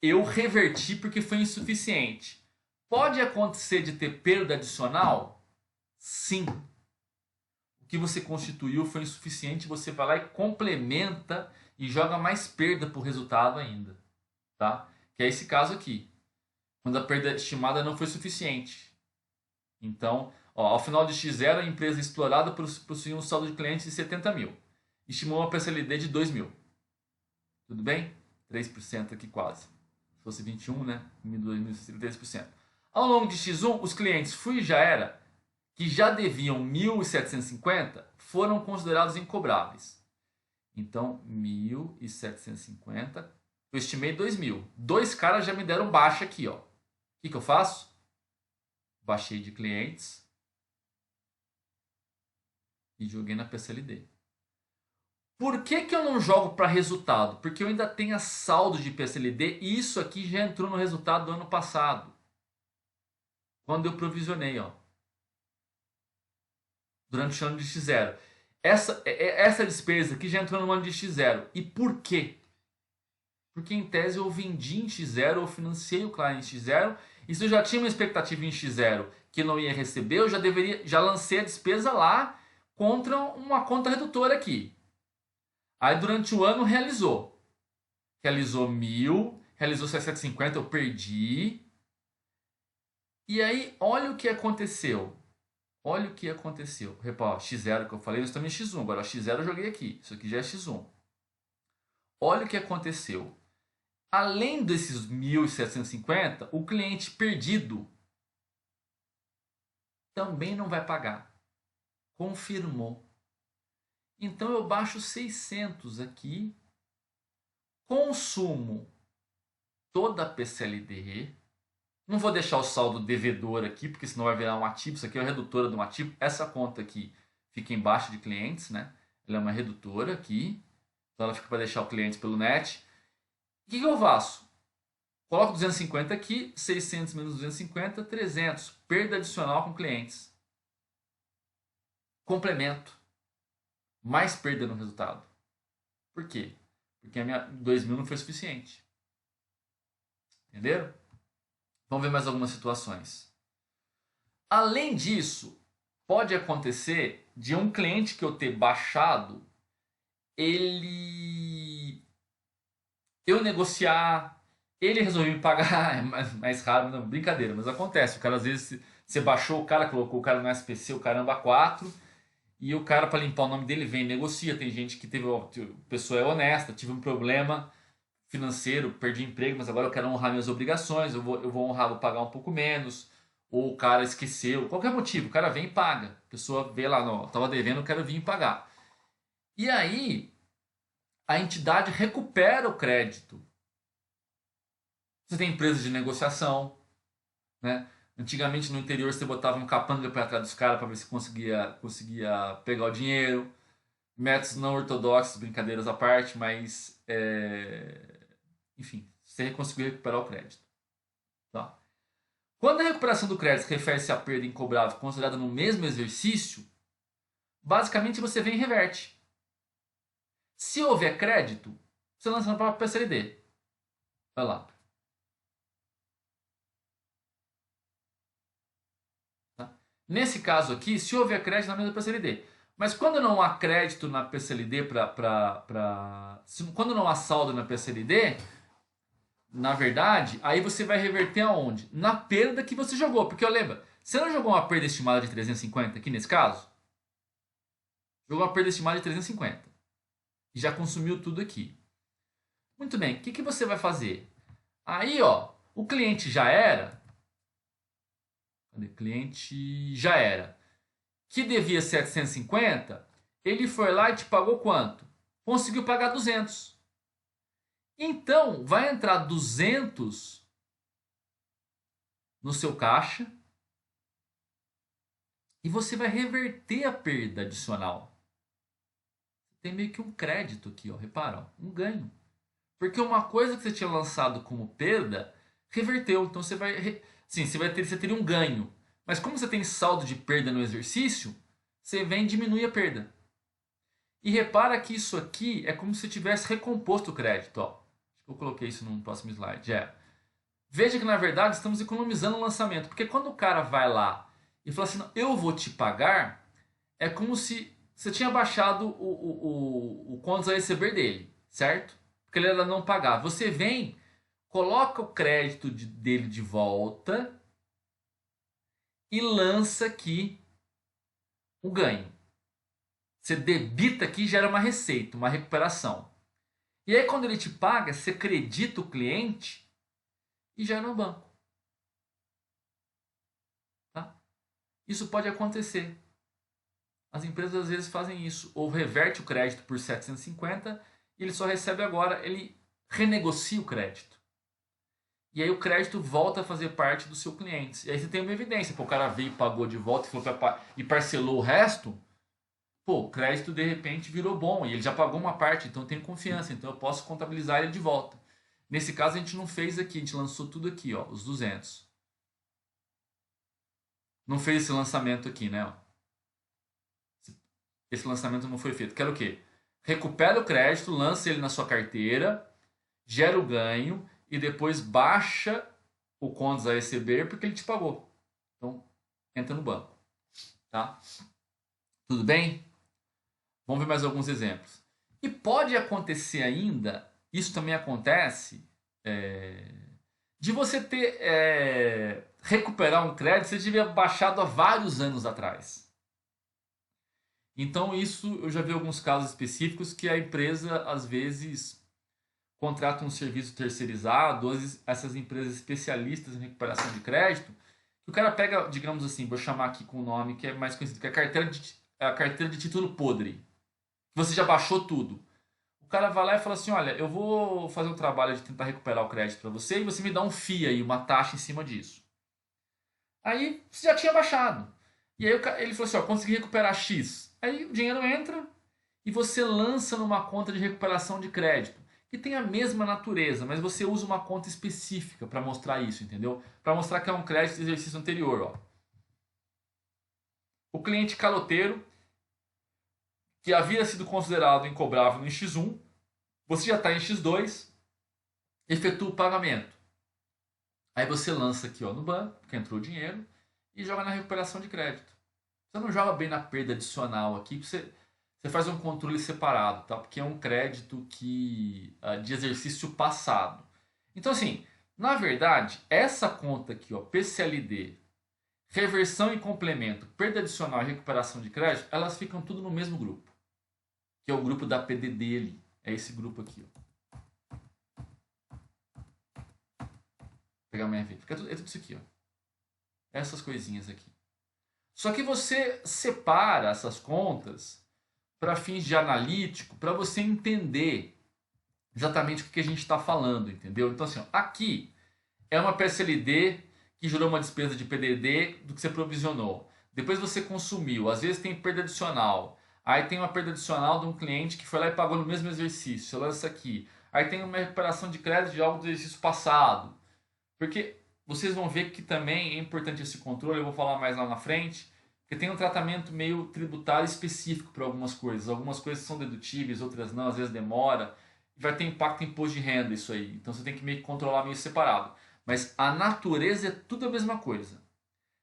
eu reverti porque foi insuficiente. Pode acontecer de ter perda adicional? Sim. O que você constituiu foi insuficiente, você vai lá e complementa e joga mais perda para o resultado ainda. Tá? Que é esse caso aqui. Quando a perda estimada não foi suficiente. Então, ó, ao final de X0, a empresa explorada possuía um saldo de clientes de 70 mil. Estimou uma PSLD de 2 mil. Tudo bem? 3% aqui quase. Se fosse 21, né? 3%. Ao longo de X1, os clientes fui e já era, que já deviam 1.750, foram considerados incobráveis. Então, 1.750, eu estimei 2.000. Dois caras já me deram baixa aqui, ó. O que eu faço? Baixei de clientes e joguei na PSLD. Por que eu não jogo para resultado? Porque eu ainda tenho saldo de PSLD e isso aqui já entrou no resultado do ano passado. Quando eu provisionei, ó. Durante o ano de X0. Essa despesa aqui já entrou no ano de X0. E por quê? Porque em tese eu vendi em X0, eu financiei o cliente em X0. E se eu já tinha uma expectativa em X0 que não ia receber, eu já lancei a despesa lá contra uma conta redutora aqui. Aí durante o ano realizou. Realizou 1.000, realizou 750, eu perdi. E aí, olha o que aconteceu. Olha o que aconteceu. Repara, X0 que eu falei, nós estamos em X1. Agora, X0 eu joguei aqui. Isso aqui já é X1. Olha o que aconteceu. Além desses 1.750, o cliente perdido também não vai pagar. Confirmou. Então eu baixo 600 aqui, consumo toda a PCLD, Não vou deixar o saldo devedor aqui, porque senão vai virar um ativo. Isso aqui é a redutora de um ativo. Essa conta aqui fica embaixo de clientes, né? Ela é uma redutora aqui. Então ela fica para deixar o cliente pelo net. O que eu faço? Coloco 250 aqui, 600 menos 250, 300. Perda adicional com clientes. Complemento. Mais perda no resultado. Por quê? Porque a minha 2.000 não foi suficiente. Entenderam? Vamos ver mais algumas situações. Além disso, pode acontecer de um cliente que eu ter baixado, eu negociar, ele resolver me pagar, é mais raro, não, brincadeira, mas acontece. O cara às vezes, você baixou o cara, colocou o cara no SPC, o caramba 4, e o cara, para limpar o nome dele, vem e negocia. Tem gente que teve, a pessoa é honesta, tive um problema financeiro, perdi emprego, mas agora eu quero honrar minhas obrigações, eu vou honrar, vou pagar um pouco menos, ou o cara esqueceu, qualquer motivo, o cara vem e paga. A pessoa vê lá, não, estava devendo, eu quero vir e pagar. E aí, a entidade recupera o crédito. Você tem empresas de negociação, né? Antigamente no interior você botava um capanga para trás dos caras para ver se conseguia pegar o dinheiro. Métodos não ortodoxos, brincadeiras à parte, mas enfim, você conseguiu recuperar o crédito. Tá? Quando a recuperação do crédito refere-se à perda incobrável considerada no mesmo exercício, basicamente você vem e reverte. Se houver crédito, você lança para o PCLD. Vai lá. Tá? Nesse caso aqui, se houver crédito, na mesma PCLD. Mas quando não há crédito na PCLD, quando não há saldo na PCLD, na verdade, aí você vai reverter aonde? Na perda que você jogou. Porque lembra, você não jogou uma perda estimada de 350 aqui nesse caso? Jogou uma perda estimada de 350. E já consumiu tudo aqui. Muito bem, o que você vai fazer? Aí, ó, o cliente já era. Cadê? Cliente já era. Que devia 750, ele foi lá e te pagou quanto? Conseguiu pagar 200. Então, vai entrar 200 no seu caixa e você vai reverter a perda adicional. Tem meio que um crédito aqui, ó, repara, ó, um ganho. Porque uma coisa que você tinha lançado como perda, reverteu. Então você vai, sim, você teria um ganho. Mas como você tem saldo de perda no exercício, você vem e diminui a perda. E repara que isso aqui é como se tivesse recomposto o crédito. Ó. Acho que eu coloquei isso no próximo slide. Veja que na verdade estamos economizando o lançamento. Porque quando o cara vai lá e fala assim, não, eu vou te pagar, é como se você tinha baixado o contas a receber dele, certo? Porque ele era não pagar. Você vem, coloca o crédito dele de volta e lança aqui o ganho. Você debita aqui e gera uma receita, uma recuperação. E aí quando ele te paga, você acredita o cliente e gera no banco. Tá? Isso pode acontecer. As empresas às vezes fazem isso. Ou reverte o crédito por 750 e ele só recebe agora, ele renegocia o crédito. E aí o crédito volta a fazer parte do seu cliente. E aí você tem uma evidência. Pô, o cara veio e pagou de volta e parcelou o resto. Pô, o crédito de repente virou bom e ele já pagou uma parte, então eu tenho confiança, então eu posso contabilizar ele de volta. Nesse caso a gente não fez aqui, a gente lançou tudo aqui, ó, os 200. Não fez esse lançamento aqui, né? Esse lançamento não foi feito. Quero o quê? Recupera o crédito, lança ele na sua carteira, gera o ganho e depois baixa o contas a receber porque ele te pagou. Então, entra no banco. Tá? Tudo bem? Vamos ver mais alguns exemplos. E pode acontecer ainda, isso também acontece, de você ter recuperar um crédito que você tiver baixado há vários anos atrás. Então isso eu já vi alguns casos específicos que a empresa às vezes contrata um serviço terceirizado, ou essas empresas especialistas em recuperação de crédito, que o cara pega, digamos assim, vou chamar aqui com o nome que é mais conhecido, que é a carteira de título podre. Você já baixou tudo. cara vai lá e fala assim, olha, eu vou fazer um trabalho de tentar recuperar o crédito para você e você me dá um FII aí, uma taxa em cima disso. Aí você já tinha baixado. E aí ele falou assim, ó, consegui recuperar X. Aí o dinheiro entra e você lança numa conta de recuperação de crédito, que tem a mesma natureza, mas você usa uma conta específica para mostrar isso, entendeu? Para mostrar que é um crédito de exercício anterior, ó. O cliente caloteiro, que havia sido considerado incobrável em X1, você já está em X2, efetua o pagamento. Aí você lança aqui ó, no banco, que entrou o dinheiro, e joga na recuperação de crédito. Você não joga bem na perda adicional aqui, você faz um controle separado, tá? Porque é um crédito de exercício passado. Então assim, na verdade, essa conta aqui, ó, PCLD, reversão e complemento, perda adicional e recuperação de crédito, elas ficam tudo no mesmo grupo. Que é o grupo da PDD ali. É esse grupo aqui, ó. Vou pegar minha vida. É tudo isso aqui, ó. Essas coisinhas aqui. Só que você separa essas contas para fins de analítico, para você entender exatamente o que a gente está falando, entendeu? Então assim, ó, aqui é uma PSLD que gerou uma despesa de PDD do que você provisionou. Depois você consumiu, às vezes tem perda adicional. Aí tem uma perda adicional de um cliente que foi lá e pagou no mesmo exercício, eu lanço aqui. Aí tem uma recuperação de crédito de algo do exercício passado. Porque vocês vão ver que também é importante esse controle, eu vou falar mais lá na frente, porque tem um tratamento meio tributário específico para algumas coisas. Algumas coisas são dedutíveis, outras não, às vezes demora. Vai ter impacto em imposto de renda isso aí. Então você tem que meio que controlar meio separado. Mas a natureza é tudo a mesma coisa.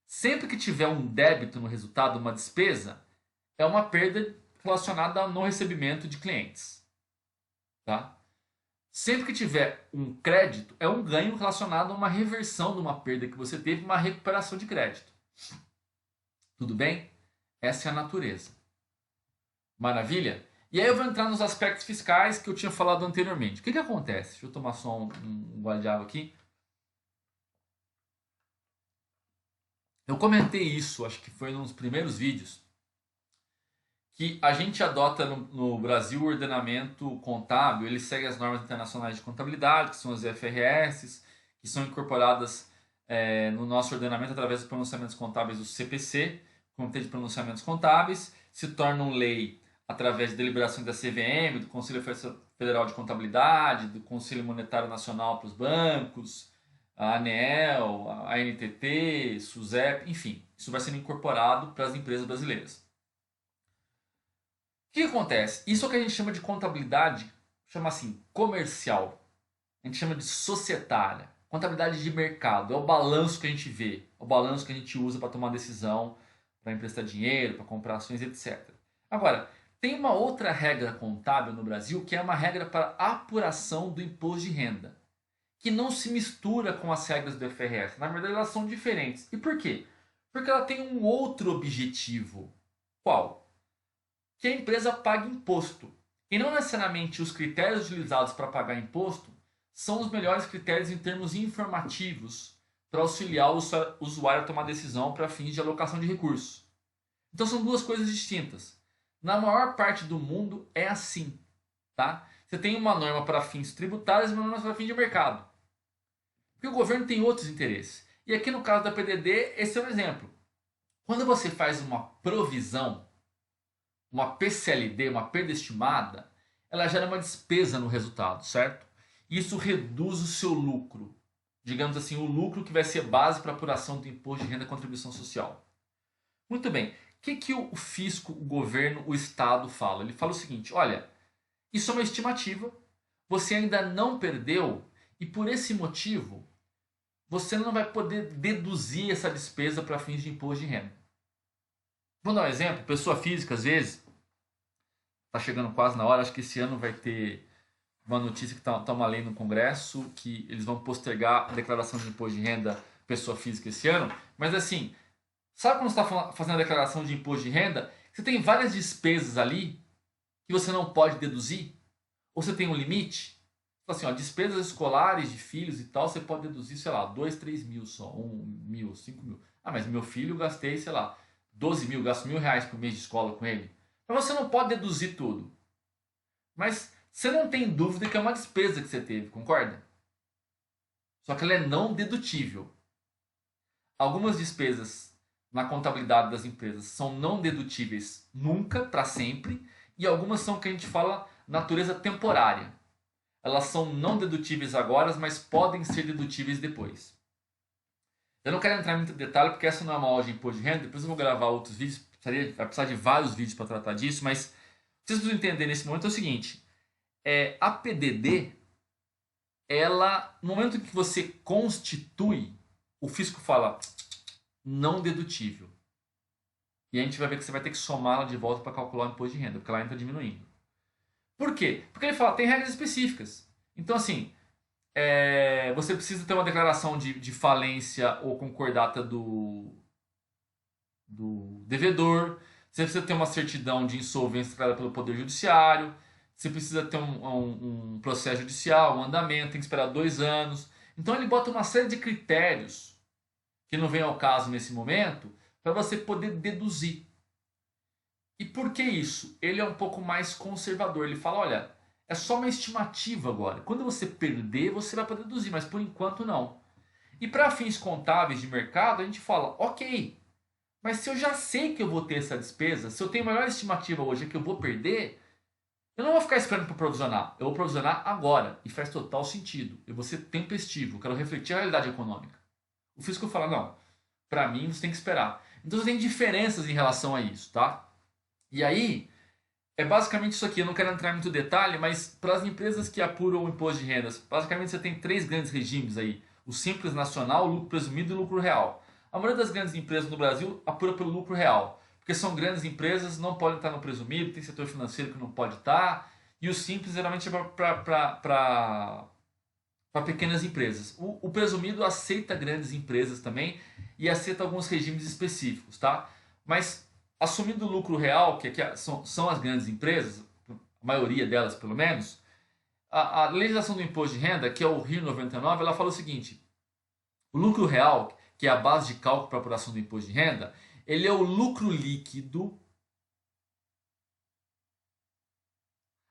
Sempre que tiver um débito no resultado, uma despesa, é uma perda relacionada ao não recebimento de clientes. Tá? Sempre que tiver um crédito, é um ganho relacionado a uma reversão de uma perda que você teve, uma recuperação de crédito. Tudo bem? Essa é a natureza. Maravilha? E aí eu vou entrar nos aspectos fiscais que eu tinha falado anteriormente. O que acontece? Deixa eu tomar só um gole de água aqui. Eu comentei isso, acho que foi nos primeiros vídeos, que a gente adota no Brasil o ordenamento contábil, ele segue as normas internacionais de contabilidade, que são as IFRS, que são incorporadas no nosso ordenamento através dos pronunciamentos contábeis do CPC, Comitê de Pronunciamentos Contábeis, se tornam lei através de deliberações da CVM, do Conselho Federal de Contabilidade, do Conselho Monetário Nacional para os bancos, a ANEEL, a ANTT, SUSEP, enfim, isso vai sendo incorporado para as empresas brasileiras. O que acontece? Isso é o que a gente chama de contabilidade, chama assim, comercial. A gente chama de societária. Contabilidade de mercado. É o balanço que a gente vê. É o balanço que a gente usa para tomar decisão, para emprestar dinheiro, para comprar ações, etc. Agora, tem uma outra regra contábil no Brasil que é uma regra para apuração do imposto de renda, que não se mistura com as regras do IFRS. Na verdade, elas são diferentes. E por quê? Porque ela tem um outro objetivo. Qual? Que a empresa pague imposto. E não necessariamente os critérios utilizados para pagar imposto são os melhores critérios em termos informativos para auxiliar o usuário a tomar decisão para fins de alocação de recursos. Então são duas coisas distintas. Na maior parte do mundo é assim. Tá? Você tem uma norma para fins tributários e uma norma para fins de mercado. Porque o governo tem outros interesses. E aqui no caso da PDD, esse é um exemplo. Quando você faz uma provisão, uma PCLD, uma perda estimada, ela gera uma despesa no resultado, certo? Isso reduz o seu lucro. Digamos assim, o lucro que vai ser base para apuração do imposto de renda e contribuição social. Muito bem. O que o fisco, o governo, o Estado fala? Ele fala o seguinte, olha, isso é uma estimativa, você ainda não perdeu e por esse motivo você não vai poder deduzir essa despesa para fins de imposto de renda. Vou dar um exemplo, pessoa física às vezes, está chegando quase na hora, acho que esse ano vai ter uma notícia que está uma lei no Congresso que eles vão postergar a declaração de imposto de renda pessoa física esse ano, mas assim, sabe quando você está fazendo a declaração de imposto de renda, você tem várias despesas ali que você não pode deduzir, ou você tem um limite, assim, ó, despesas escolares de filhos e tal, você pode deduzir, sei lá, 2, 3 mil só, 1 mil, 5 mil. Ah, mas meu filho eu gastei, sei lá, 12 mil, gasto R$1.000 por mês de escola com ele. Mas você não pode deduzir tudo. Mas Você não tem dúvida que é uma despesa que você teve, concorda? Só que ela é não dedutível. Algumas despesas na contabilidade das empresas são não dedutíveis nunca, para sempre, e algumas são o que a gente fala natureza temporária. Elas são não dedutíveis agora, mas podem ser dedutíveis depois. Eu não quero entrar em muito detalhe, porque essa não é uma aula de imposto de renda, depois eu vou gravar outros vídeos, vai precisar de vários vídeos para tratar disso, mas vocês precisam entender nesse momento é o seguinte, a PDD, ela, no momento em que você constitui, o fisco fala não dedutível. E a gente vai ver que você vai ter que somá-la de volta para calcular o imposto de renda, porque ela entra diminuindo. Por quê? Porque ele fala, tem regras específicas. Então, assim, você precisa ter uma declaração de falência ou concordata do devedor, você precisa ter uma certidão de insolvência declarada pelo Poder Judiciário, você precisa ter um processo judicial, um andamento, tem que esperar 2 anos. Então ele bota uma série de critérios que não vem ao caso nesse momento para você poder deduzir. E por que isso? Ele é um pouco mais conservador. Ele fala, olha, é só uma estimativa agora. Quando você perder, você vai poder deduzir, mas por enquanto não. E para fins contábeis de mercado, a gente fala, ok, mas se eu já sei que eu vou ter essa despesa, se eu tenho a maior estimativa hoje é que eu vou perder, eu não vou ficar esperando para provisionar. Eu vou provisionar agora. E faz total sentido. Eu vou ser tempestivo. Eu quero refletir a realidade econômica. O fisco fala, não, para mim você tem que esperar. Então você tem diferenças em relação a isso, tá? E aí, é basicamente isso aqui. Eu não quero entrar em muito detalhe, mas para as empresas que apuram o imposto de rendas, basicamente você tem 3 grandes regimes aí. O Simples Nacional, o lucro presumido e o lucro real. A maioria das grandes empresas no Brasil apura pelo lucro real. Porque são grandes empresas, não podem estar no presumido, tem setor financeiro que não pode estar. E o Simples geralmente é para pequenas empresas. O presumido aceita grandes empresas também e aceita alguns regimes específicos, tá? Mas assumindo o lucro real, que são as grandes empresas, a maioria delas pelo menos, a legislação do imposto de renda, que é o RIR 99, ela fala o seguinte, o lucro real, que é a base de cálculo para apuração do imposto de renda, ele é o lucro líquido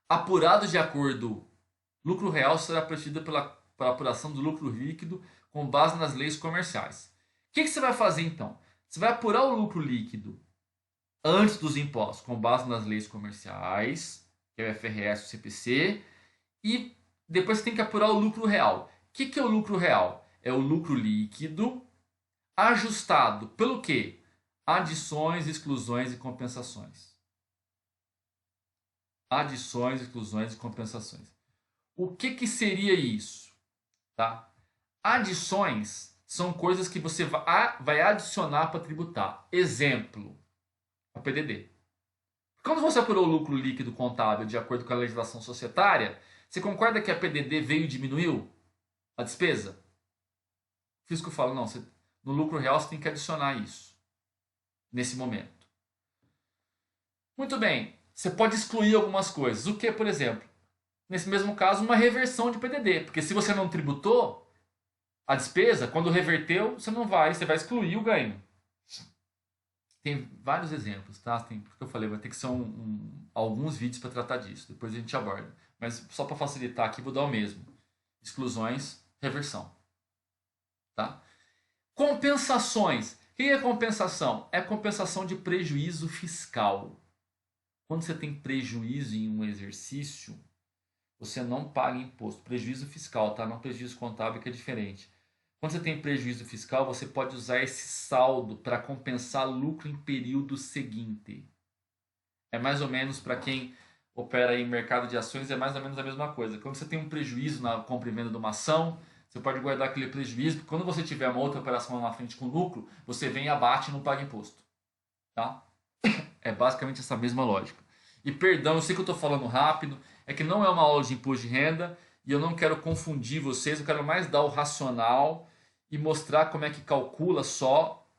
apurado de acordo. Lucro real será preenchido pela apuração do lucro líquido com base nas leis comerciais. O que você vai fazer então? Você vai apurar o lucro líquido antes dos impostos com base nas leis comerciais, que é o FRS, o CPC, e depois você tem que apurar o lucro real. O que é o lucro real? É o lucro líquido ajustado pelo quê? Adições, exclusões e compensações. Adições, exclusões e compensações. O que seria isso? Tá? Adições são coisas que você vai adicionar para tributar. Exemplo, a PDD. Quando você apurou o lucro líquido contábil de acordo com a legislação societária, você concorda que a PDD veio e diminuiu a despesa? O fisco fala, não, no lucro real você tem que adicionar isso nesse momento. Muito bem, você pode excluir algumas coisas. O que, por exemplo? Nesse mesmo caso, uma reversão de PDD. Porque se você não tributou a despesa, quando reverteu, você vai excluir o ganho. Tem vários exemplos, tá? Porque eu falei, vai ter que ser alguns vídeos para tratar disso. Depois a gente aborda. Mas só para facilitar aqui, vou dar o mesmo. Exclusões, reversão. Tá? Compensações. O que é compensação? É compensação de prejuízo fiscal. Quando você tem prejuízo em um exercício, você não paga imposto. Prejuízo fiscal, tá? Não prejuízo contábil, que é diferente. Quando você tem prejuízo fiscal, você pode usar esse saldo para compensar lucro em período seguinte. É mais ou menos para quem opera em mercado de ações, é mais ou menos a mesma coisa. Quando você tem um prejuízo na compra e venda de uma ação, você pode guardar aquele prejuízo. Quando você tiver uma outra operação lá na frente com lucro, você vem e abate e não paga imposto. Tá? É basicamente essa mesma lógica. E perdão, eu sei que eu estou falando rápido, é que não é uma aula de imposto de renda e eu não quero confundir vocês, eu quero mais dar o racional e mostrar como é que calcula só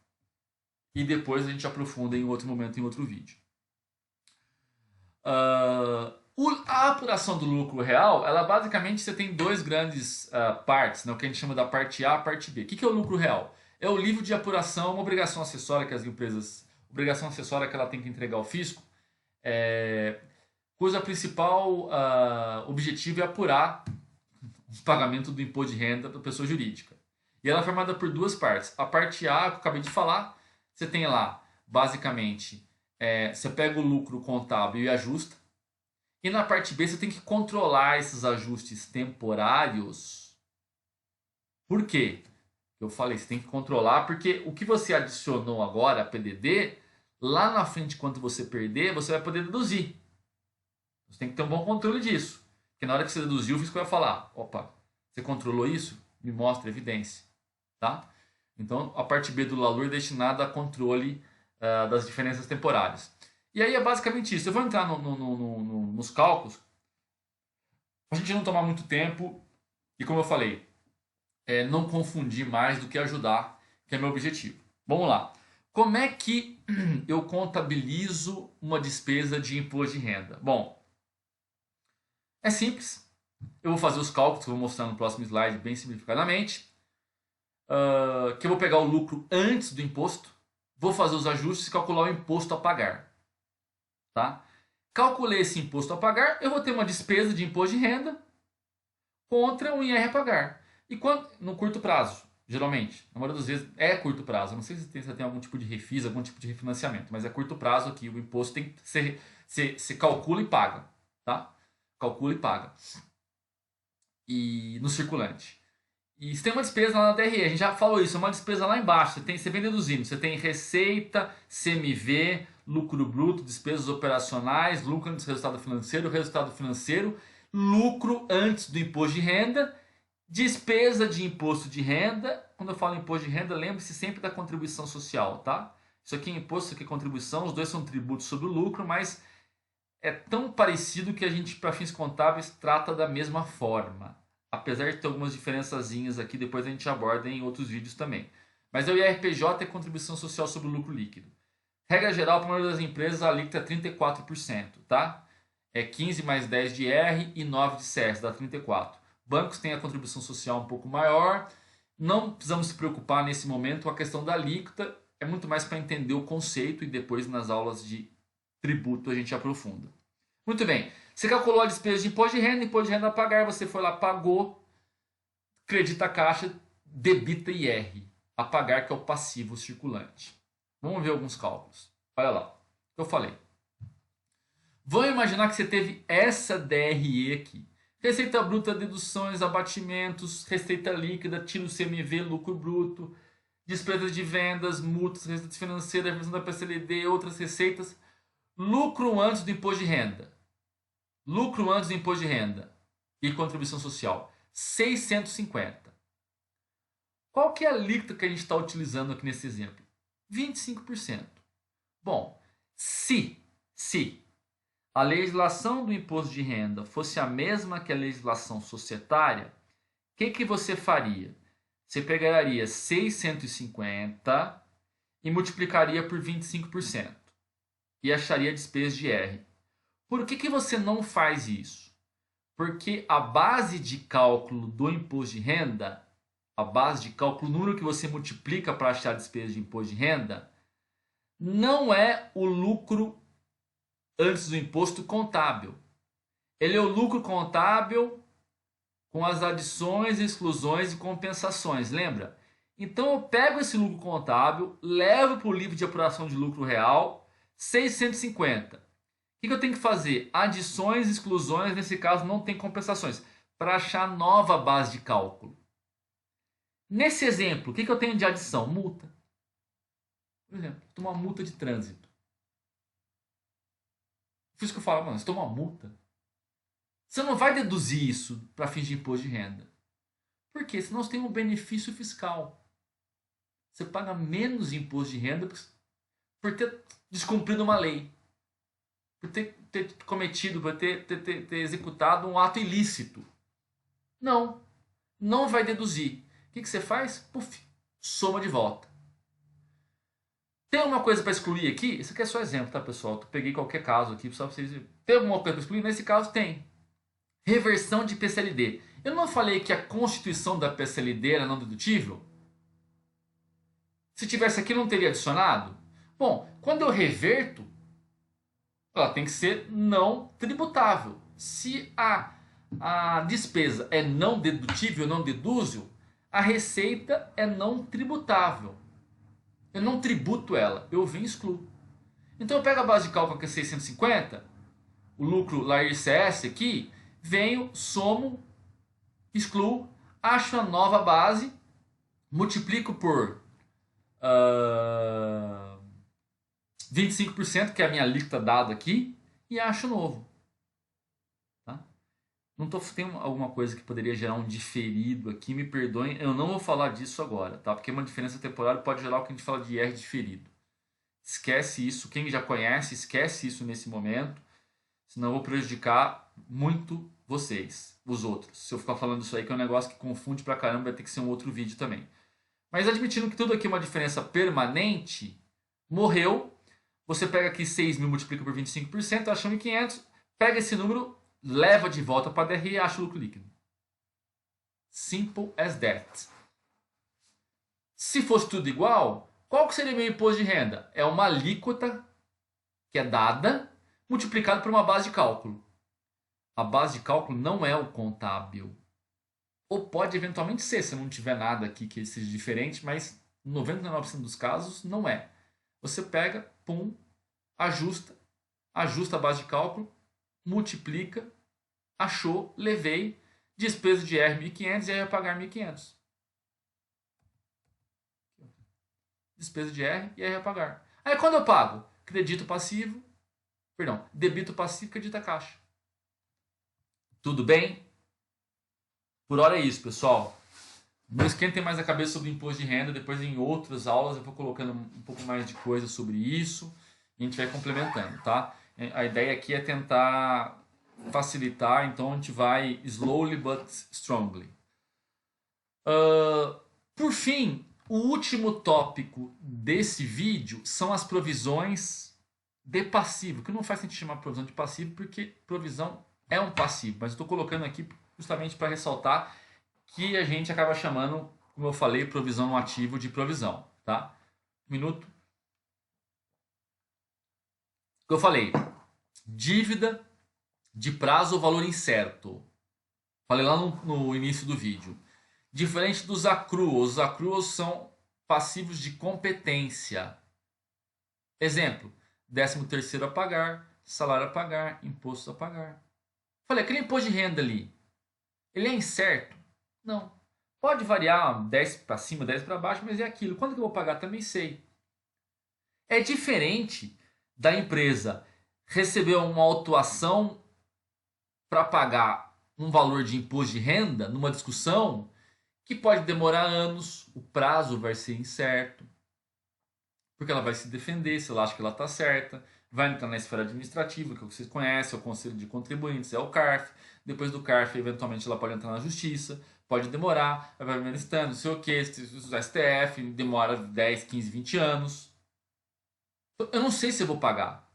e depois a gente aprofunda em outro momento, em outro vídeo. A apuração do lucro real, ela basicamente você tem 2 grandes partes, né? O que a gente chama da parte A e parte B. O que é o lucro real? É o livro de apuração, uma obrigação acessória que as empresas, obrigação acessória que ela tem que entregar ao fisco, cuja principal objetivo é apurar o pagamento do imposto de renda da pessoa jurídica. E ela é formada por duas partes. A parte A, que eu acabei de falar, você tem lá, basicamente, você pega o lucro contábil e ajusta. E na parte B, você tem que controlar esses ajustes temporários. Por quê? Eu falei, você tem que controlar, porque o que você adicionou agora, a PDD, lá na frente, quando você perder, você vai poder deduzir. Você tem que ter um bom controle disso. Porque na hora que você deduziu, o fisco vai falar: opa, você controlou isso? Me mostra evidência. Tá? Então, a parte B do LALUR é destinada a controle das diferenças temporárias. E aí é basicamente isso. Eu vou entrar nos cálculos, para a gente não tomar muito tempo e, como eu falei, não confundir mais do que ajudar, que é meu objetivo. Vamos lá. Como é que eu contabilizo uma despesa de imposto de renda? Bom, é simples. Eu vou fazer os cálculos que eu vou mostrar no próximo slide bem simplificadamente. Que eu vou pegar o lucro antes do imposto, vou fazer os ajustes e calcular o imposto a pagar. Tá? Calculei esse imposto a pagar, eu vou ter uma despesa de imposto de renda contra um IR a pagar. E quando, no curto prazo, geralmente, na maioria das vezes é curto prazo. Não sei se tem algum tipo de refis, algum tipo de refinanciamento, mas é curto prazo aqui. O imposto tem que ser, você calcula e paga. Tá? Calcula e paga. E no circulante. E você tem uma despesa lá na DRE, a gente já falou isso, é uma despesa lá embaixo, você vem deduzindo, você tem receita, CMV, lucro bruto, despesas operacionais, lucro antes do resultado financeiro, lucro antes do imposto de renda, despesa de imposto de renda. Quando eu falo imposto de renda, lembre-se sempre da contribuição social, tá? Isso aqui é imposto, isso aqui é contribuição, os dois são tributos sobre o lucro, mas é tão parecido que a gente, para fins contábeis, trata da mesma forma. Apesar de ter algumas diferençazinhas aqui, depois a gente aborda em outros vídeos também. Mas o IRPJ é contribuição social sobre o lucro líquido. Regra geral, para a maioria das empresas, a alíquota é 34%, tá? É 15 mais 10 de IR e 9 de CES, dá 34%. Bancos têm a contribuição social um pouco maior. Não precisamos se preocupar nesse momento com a questão da alíquota. É muito mais para entender o conceito e depois nas aulas de tributo a gente aprofunda. Muito bem. Você calculou a despesa de imposto de renda a pagar, você foi lá, pagou, credita a caixa, debita IR, a pagar, que é o passivo circulante. Vamos ver alguns cálculos. Olha lá, eu falei. Vamos imaginar que você teve essa DRE aqui. Receita bruta, deduções, abatimentos, receita líquida, tira o CMV, lucro bruto, despesas de vendas, multas, receita financeira, revisão da PCLD, outras receitas, lucro antes do imposto de renda. Lucro antes do imposto de renda e contribuição social, 650. Qual que é a alíquota que a gente está utilizando aqui nesse exemplo? 25%. Bom, se a legislação do imposto de renda fosse a mesma que a legislação societária, o que você faria? Você pegaria 650 e multiplicaria por 25% e acharia a despesa de R. Por que você não faz isso? Porque a base de cálculo do imposto de renda, a base de cálculo, o número que você multiplica para achar a despesa de imposto de renda, não é o lucro antes do imposto contábil. Ele é o lucro contábil com as adições, exclusões e compensações, lembra? Então eu pego esse lucro contábil, levo para o livro de apuração de lucro real, 650. O que eu tenho que fazer? Adições, exclusões, nesse caso não tem compensações, para achar nova base de cálculo. Nesse exemplo, o que eu tenho de adição? Multa. Por exemplo, tomar uma multa de trânsito. O fisco fala, mano, você tomou uma multa? Você não vai deduzir isso para fins de imposto de renda. Por quê? Senão você tem um benefício fiscal. Você paga menos imposto de renda por ter descumprido uma lei. Por ter cometido, por ter executado um ato ilícito. Não vai deduzir. O que você faz? Puf, soma de volta. Tem alguma coisa para excluir aqui? Isso aqui é só exemplo, tá, pessoal? Eu peguei qualquer caso aqui só para vocês verem. Tem alguma coisa para excluir? Nesse caso tem. Reversão de PCLD. Eu não falei que a constituição da PCLD era não dedutível? Se tivesse aqui, não teria adicionado? Bom, quando eu reverto, ela tem que ser não tributável. Se a despesa é não dedutível, não dedúzil, a receita é não tributável. Eu não tributo ela, eu venho e excluo. Então eu pego a base de cálculo que é 650, o lucro lá ICS aqui, venho, somo, excluo, acho a nova base, multiplico por 25%, que é a minha alíquota dada aqui, e acho novo. Tá? Não tô, tem alguma coisa que poderia gerar um diferido aqui, me perdoem, eu não vou falar disso agora, tá? Porque uma diferença temporária pode gerar o que a gente fala de IR diferido. Esquece isso, quem já conhece, esquece isso nesse momento, senão eu vou prejudicar muito vocês, os outros. Se eu ficar falando isso aí, que é um negócio que confunde pra caramba, vai ter que ser um outro vídeo também. Mas admitindo que tudo aqui é uma diferença permanente, morreu, você pega aqui 6.000, multiplica por 25%, acha 1.500, pega esse número, leva de volta para a DRE e acha o lucro líquido. Simple as that. Se fosse tudo igual, qual que seria o meu imposto de renda? É uma alíquota que é dada, multiplicado por uma base de cálculo. A base de cálculo não é o contábil. Ou pode eventualmente ser, se não tiver nada aqui que seja diferente, mas 99% dos casos não é. Você pega, pum, ajusta a base de cálculo, multiplica, achou, levei, despesa de R 1.500 e aí vai pagar 1.500. Despesa de R e aí vai pagar. Aí quando eu pago? Debito passivo, credito a caixa. Tudo bem? Por hora é isso, pessoal. Não esquentem mais a cabeça sobre imposto de renda. Depois, em outras aulas, eu vou colocando um pouco mais de coisa sobre isso. E a gente vai complementando, tá? A ideia aqui é tentar facilitar. Então, a gente vai slowly but strongly. Por fim, o último tópico desse vídeo são as provisões de passivo. Que não faz sentido chamar provisão de passivo, porque provisão é um passivo. Mas eu estou colocando aqui justamente para ressaltar que a gente acaba chamando, como eu falei, provisão no ativo de provisão. Tá? Um minuto. O que eu falei? Dívida de prazo ou valor incerto. Falei lá no início do vídeo. Diferente dos accruals. Os accruals são passivos de competência. Exemplo, 13º a pagar, salário a pagar, imposto a pagar. Falei, aquele imposto de renda ali, ele é incerto? Não. Pode variar 10 para cima, 10 para baixo, mas é aquilo. Quando que eu vou pagar? Também sei. É diferente da empresa receber uma autuação para pagar um valor de imposto de renda numa discussão que pode demorar anos, o prazo vai ser incerto, porque ela vai se defender se ela acha que ela está certa, vai entrar na esfera administrativa, que vocês conhecem, é o Conselho de Contribuintes, é o CARF, depois do CARF, eventualmente ela pode entrar na Justiça, pode demorar, vai permanecendo, não sei o que, o STF demora 10, 15, 20 anos. Eu não sei se eu vou pagar,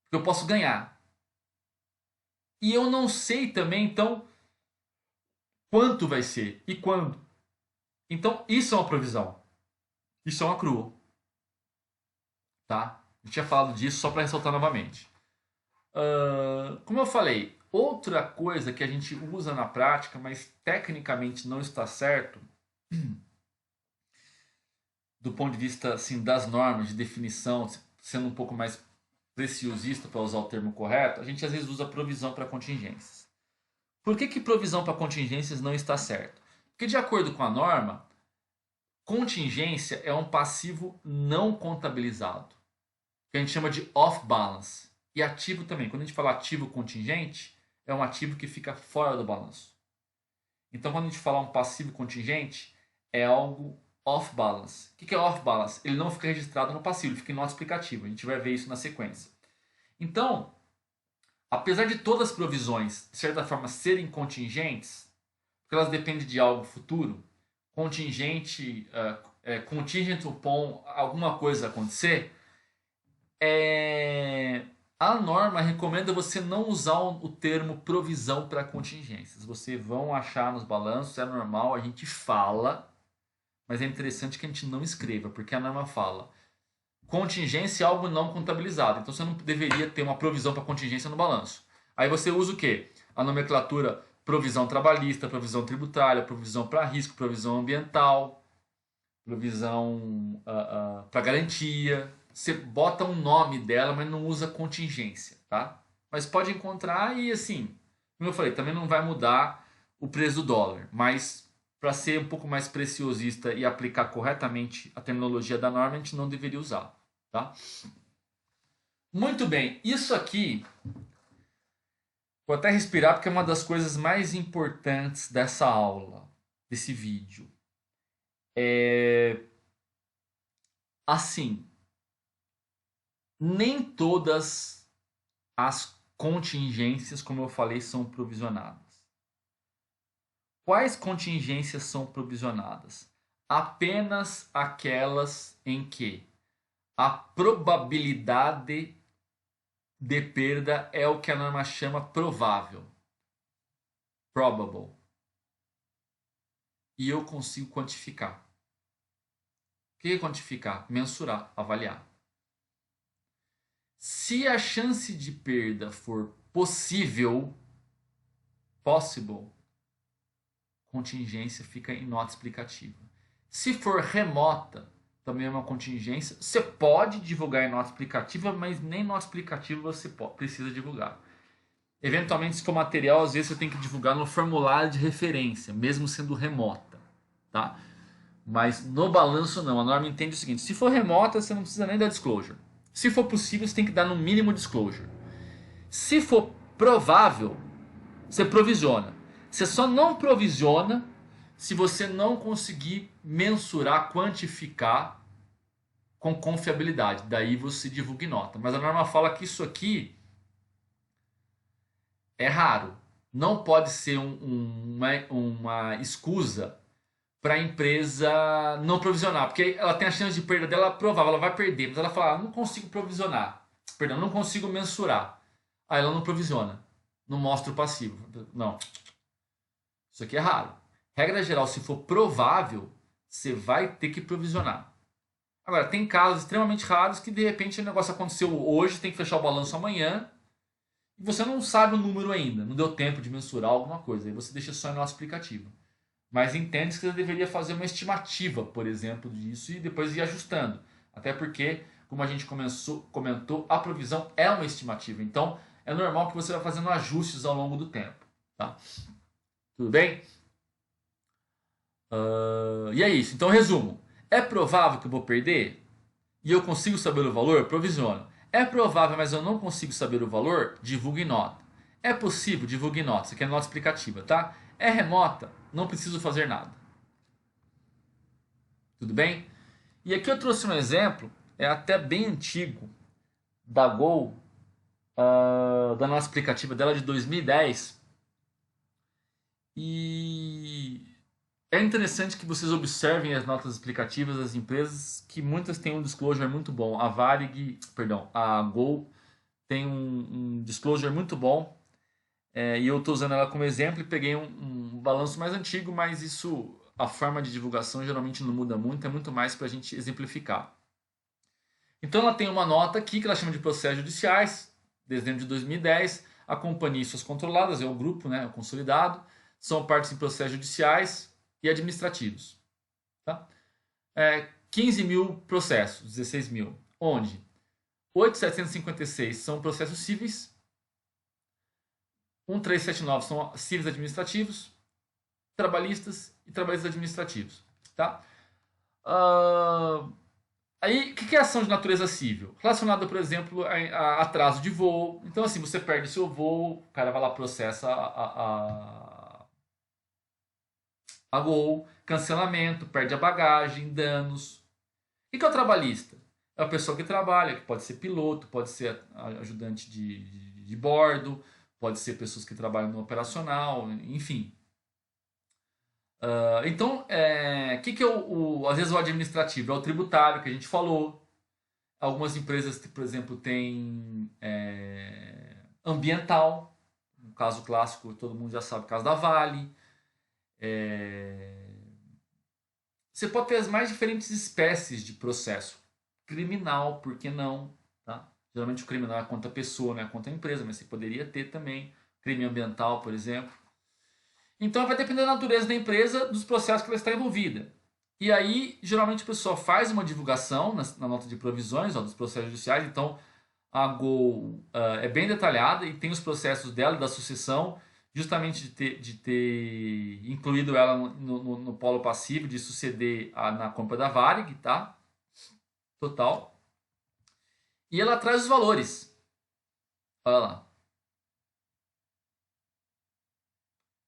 porque eu posso ganhar. E eu não sei também, então, quanto vai ser e quando. Então, isso é uma provisão. Isso é um accrual. Tá? Eu tinha falado disso só para ressaltar novamente. Como eu falei, outra coisa que a gente usa na prática, mas tecnicamente não está certo, do ponto de vista assim, das normas de definição, sendo um pouco mais preciosista para usar o termo correto, a gente às vezes usa provisão para contingências. Por que provisão para contingências não está certo? Porque de acordo com a norma, contingência é um passivo não contabilizado, que a gente chama de off-balance. E ativo também. Quando a gente fala ativo contingente, é um ativo que fica fora do balanço. Então, quando a gente fala um passivo contingente, é algo off-balance. O que é off-balance? Ele não fica registrado no passivo, ele fica em nota explicativa. A gente vai ver isso na sequência. Então, apesar de todas as provisões, de certa forma, serem contingentes, porque elas dependem de algo futuro, contingente, contingent upon alguma coisa acontecer, a norma recomenda você não usar o termo provisão para contingências. Vocês vão achar nos balanços, é normal, a gente fala, mas é interessante que a gente não escreva, porque a norma fala contingência é algo não contabilizado. Então você não deveria ter uma provisão para contingência no balanço. Aí você usa o quê? A nomenclatura provisão trabalhista, provisão tributária, provisão para risco, provisão ambiental, provisão para garantia. Você bota um nome dela, mas não usa contingência, tá? Mas pode encontrar e assim, como eu falei, também não vai mudar o preço do dólar, mas para ser um pouco mais preciosista e aplicar corretamente a terminologia da norma, a gente não deveria usar, tá? Muito bem, isso aqui, vou até respirar porque é uma das coisas mais importantes dessa aula, desse vídeo. Assim, nem todas as contingências, como eu falei, são provisionadas. Quais contingências são provisionadas? Apenas aquelas em que a probabilidade de perda é o que a norma chama provável. Probable. E eu consigo quantificar. O que é quantificar? Mensurar, avaliar. Se a chance de perda for possível, possible, contingência fica em nota explicativa. Se for remota, também é uma contingência. Você pode divulgar em nota explicativa, mas nem nota explicativa você precisa divulgar. Eventualmente, se for material, às vezes você tem que divulgar no formulário de referência, mesmo sendo remota, tá? Mas no balanço não, a norma entende o seguinte: se for remota, você não precisa nem dar disclosure. Se for possível, você tem que dar no mínimo disclosure. Se for provável, você provisiona. Você só não provisiona se você não conseguir mensurar, quantificar com confiabilidade. Daí você divulga em nota. Mas a norma fala que isso aqui é raro. Não pode ser uma escusa para a empresa não provisionar. Porque ela tem a chance de perda dela provável, ela vai perder. Mas ela fala, não consigo provisionar. Perdão, não consigo mensurar. Aí ela não provisiona. Não mostra o passivo. Não. Isso aqui é raro. Regra geral, se for provável, você vai ter que provisionar. Agora, tem casos extremamente raros que de repente o negócio aconteceu hoje, tem que fechar o balanço amanhã, e você não sabe o número ainda, não deu tempo de mensurar alguma coisa, aí você deixa só em nosso aplicativo. Mas entende que você deveria fazer uma estimativa, por exemplo, disso e depois ir ajustando. Até porque, como a gente comentou, a provisão é uma estimativa. Então, é normal que você vá fazendo ajustes ao longo do tempo. Tá? Tudo bem? E é isso. Então, resumo. É provável que eu vou perder? E eu consigo saber o valor? Provisiono. É provável, mas eu não consigo saber o valor? Divulgue em nota. É possível? Divulgue em nota. Isso aqui é nota explicativa, tá? É remota? Não preciso fazer nada. Tudo bem? E aqui eu trouxe um exemplo, é até bem antigo, da Gol, da nossa explicativa dela de 2010. E é interessante que vocês observem as notas explicativas das empresas, que muitas têm um disclosure muito bom. A Gol tem um disclosure muito bom. E eu estou usando ela como exemplo e peguei um balanço mais antigo, mas isso, a forma de divulgação geralmente não muda muito, é muito mais para a gente exemplificar. Então ela tem uma nota aqui que ela chama de processos judiciais, dezembro de 2010, a companhia e suas controladas, é o grupo, né, o consolidado, são partes em processos judiciais e administrativos. Tá? 15 mil processos, 16 mil, onde 8.756 são processos cíveis, 1.379 são cíveis administrativos, trabalhistas e trabalhistas administrativos. Tá? Aí, o que é ação de natureza civil? Relacionada, por exemplo, a atraso de voo. Então, assim, você perde seu voo, o cara vai lá, processa a Gol, cancelamento, perde a bagagem, danos. O que é o trabalhista? É a pessoa que trabalha, que pode ser piloto, pode ser ajudante de bordo, pode ser pessoas que trabalham no operacional, enfim. Então, que é às vezes o administrativo? É o tributário, que a gente falou. Algumas empresas, por exemplo, têm ambiental. Um caso clássico, todo mundo já sabe, o caso da Vale. Você pode ter as mais diferentes espécies de processo. criminal, por que não? Tá? Geralmente o criminal é contra a pessoa, não é contra a empresa, mas você poderia ter também crime ambiental, por exemplo. Então vai depender da natureza da empresa, dos processos que ela está envolvida. E aí, geralmente o pessoal faz uma divulgação na nota de provisões dos processos judiciais. Então, a Gol é bem detalhada e tem os processos dela, da sucessão, justamente de ter incluído ela no polo passivo, de suceder na compra da Varig, tá? Total. E ela traz os valores. Olha lá.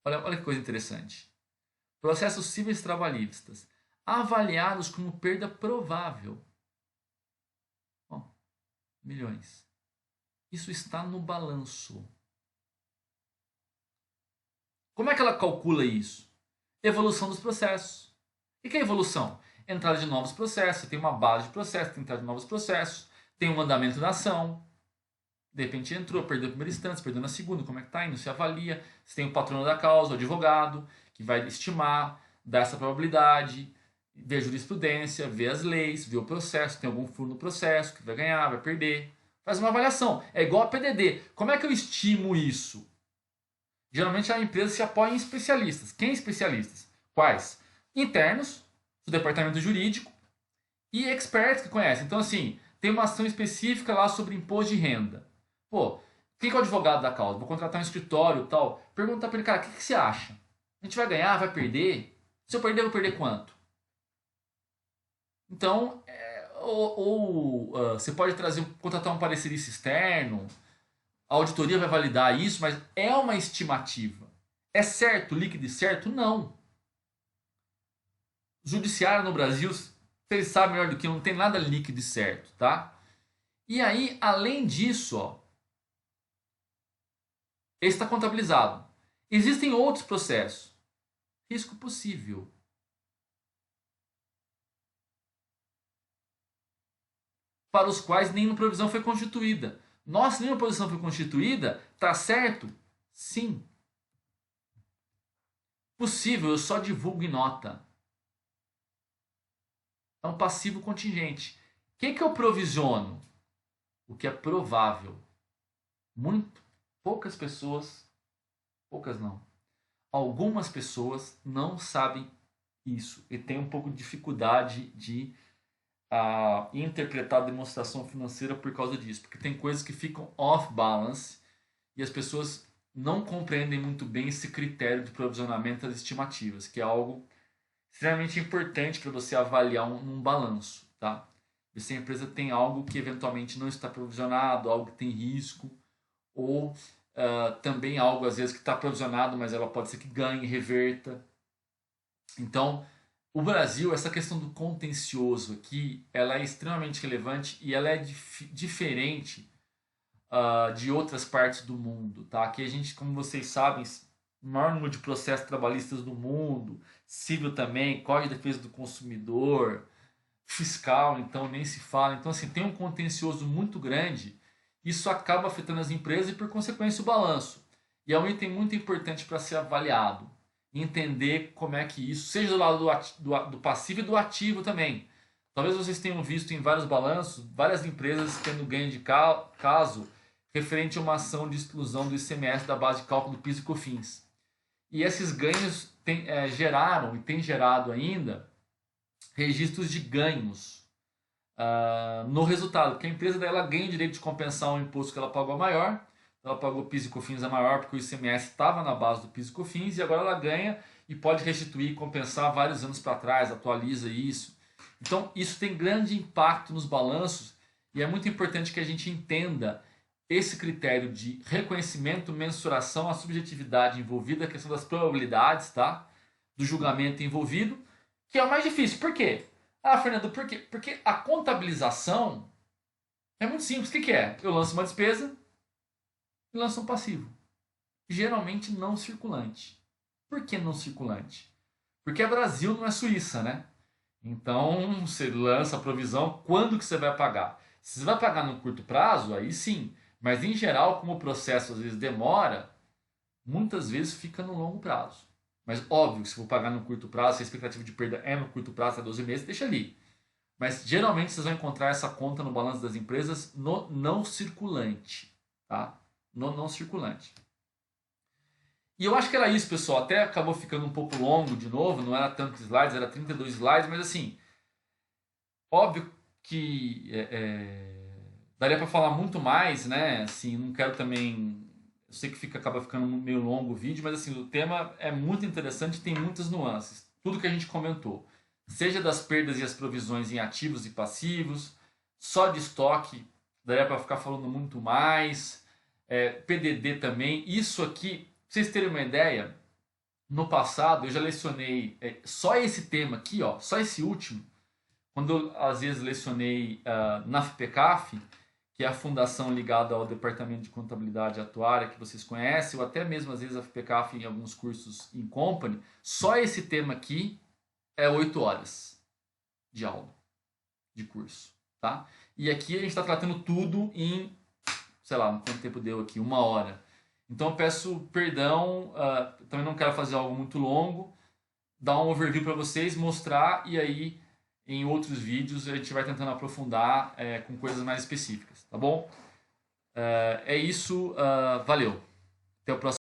Olha que coisa interessante. Processos cíveis trabalhistas. Avaliados como perda provável. Bom, milhões. Isso está no balanço. Como é que ela calcula isso? Evolução dos processos. O que é evolução? Entrada de novos processos. Tem uma base de processos, tem entrada de novos processos. Tem um andamento da ação. De repente entrou, perdeu a primeira instância, perdeu na segunda, como é que está indo? Se avalia. Se tem o patrono da causa, o advogado, que vai estimar, dar essa probabilidade, ver a jurisprudência, ver as leis, ver o processo, tem algum furo no processo, que vai ganhar, vai perder. Faz uma avaliação. É igual a PDD. Como é que eu estimo isso? Geralmente a empresa se apoia em especialistas. Quem é especialistas? Quais? Internos, do departamento jurídico e experts que conhecem. Então, assim, tem uma ação específica lá sobre imposto de renda. Pô, quem que é o advogado da causa? Vou contratar um escritório e tal. Perguntar para ele, cara, o que você acha? A gente vai ganhar? Vai perder? Se eu perder, eu vou perder quanto? Então, você pode contratar um parecerista externo, a auditoria vai validar isso, mas é uma estimativa. É certo, líquido e certo? Não. O judiciário no Brasil, vocês sabem melhor do que eu, não tem nada líquido e certo, tá? E aí, além disso, esse está contabilizado. Existem outros processos. Risco possível. Para os quais nenhuma provisão foi constituída. Nossa, nenhuma provisão foi constituída? Tá certo? Sim. Possível, eu só divulgo em nota. É um passivo contingente. O que eu provisiono? O que é provável. Muito poucas pessoas, poucas não, algumas pessoas não sabem isso e têm um pouco de dificuldade de interpretar a demonstração financeira por causa disso, porque tem coisas que ficam off balance e as pessoas não compreendem muito bem esse critério de provisionamento das estimativas, que é algo extremamente importante para você avaliar um balanço, tá? Ver se a empresa tem algo que eventualmente não está provisionado, algo que tem risco, ou também algo às vezes que está provisionado, mas ela pode ser que ganhe, reverta. Então, o Brasil, essa questão do contencioso aqui, ela é extremamente relevante e ela é diferente de outras partes do mundo, tá? Aqui a gente, como vocês sabem, o maior número de processos trabalhistas do mundo, civil também, Código de Defesa do Consumidor, fiscal, então nem se fala. Então, assim, tem um contencioso muito grande. Isso acaba afetando as empresas e, por consequência, o balanço. E é um item muito importante para ser avaliado. Entender como é que isso, seja do lado do passivo e do ativo também. Talvez vocês tenham visto em vários balanços, várias empresas tendo ganho de caso referente a uma ação de exclusão do ICMS da base de cálculo do PIS e COFINS. E esses ganhos geraram e têm gerado ainda registros de ganhos no resultado, porque a empresa dela ganha o direito de compensar um imposto que ela pagou maior, ela pagou PIS e COFINS a maior porque o ICMS estava na base do PIS e COFINS e agora ela ganha e pode restituir e compensar vários anos para trás, atualiza isso. Então isso tem grande impacto nos balanços e é muito importante que a gente entenda esse critério de reconhecimento, mensuração, a subjetividade envolvida, a questão das probabilidades, tá? Do julgamento envolvido, que é o mais difícil. Por quê? Fernando, por quê? Porque a contabilização é muito simples. O que é? Eu lanço uma despesa e lanço um passivo. Geralmente não circulante. Por que não circulante? Porque Brasil não é Suíça, né? Então, você lança a provisão, quando que você vai pagar? Se você vai pagar no curto prazo, aí sim. Mas, em geral, como o processo às vezes demora, muitas vezes fica no longo prazo. Mas, óbvio, se for pagar no curto prazo, se a expectativa de perda é no curto prazo, até 12 meses, deixa ali. Mas geralmente vocês vão encontrar essa conta no balanço das empresas no não circulante, tá? No não circulante. E eu acho que era isso, pessoal. Até acabou ficando um pouco longo de novo, não era tantos slides, era 32 slides, mas assim, óbvio que daria para falar muito mais, né? Assim, não quero também. Eu sei que acaba ficando meio longo o vídeo, mas assim, o tema é muito interessante e tem muitas nuances. Tudo que a gente comentou. Seja das perdas e as provisões em ativos e passivos, só de estoque, daria para ficar falando muito mais. PDD também. Isso aqui, pra vocês terem uma ideia, no passado eu já lecionei só esse tema aqui, ó, só esse último, quando eu às vezes lecionei na FPCAF, que é a fundação ligada ao Departamento de Contabilidade Atuária, que vocês conhecem, ou até mesmo às vezes a FPCAF em alguns cursos em company, só esse tema aqui é 8 horas de aula, de curso, tá? E aqui a gente está tratando tudo em, sei lá, quanto tempo deu aqui? 1 hora. Então eu peço perdão, também não quero fazer algo muito longo, dar um overview para vocês, mostrar e aí em outros vídeos a gente vai tentando aprofundar com coisas mais específicas, tá bom? É isso, valeu. Até o próximo.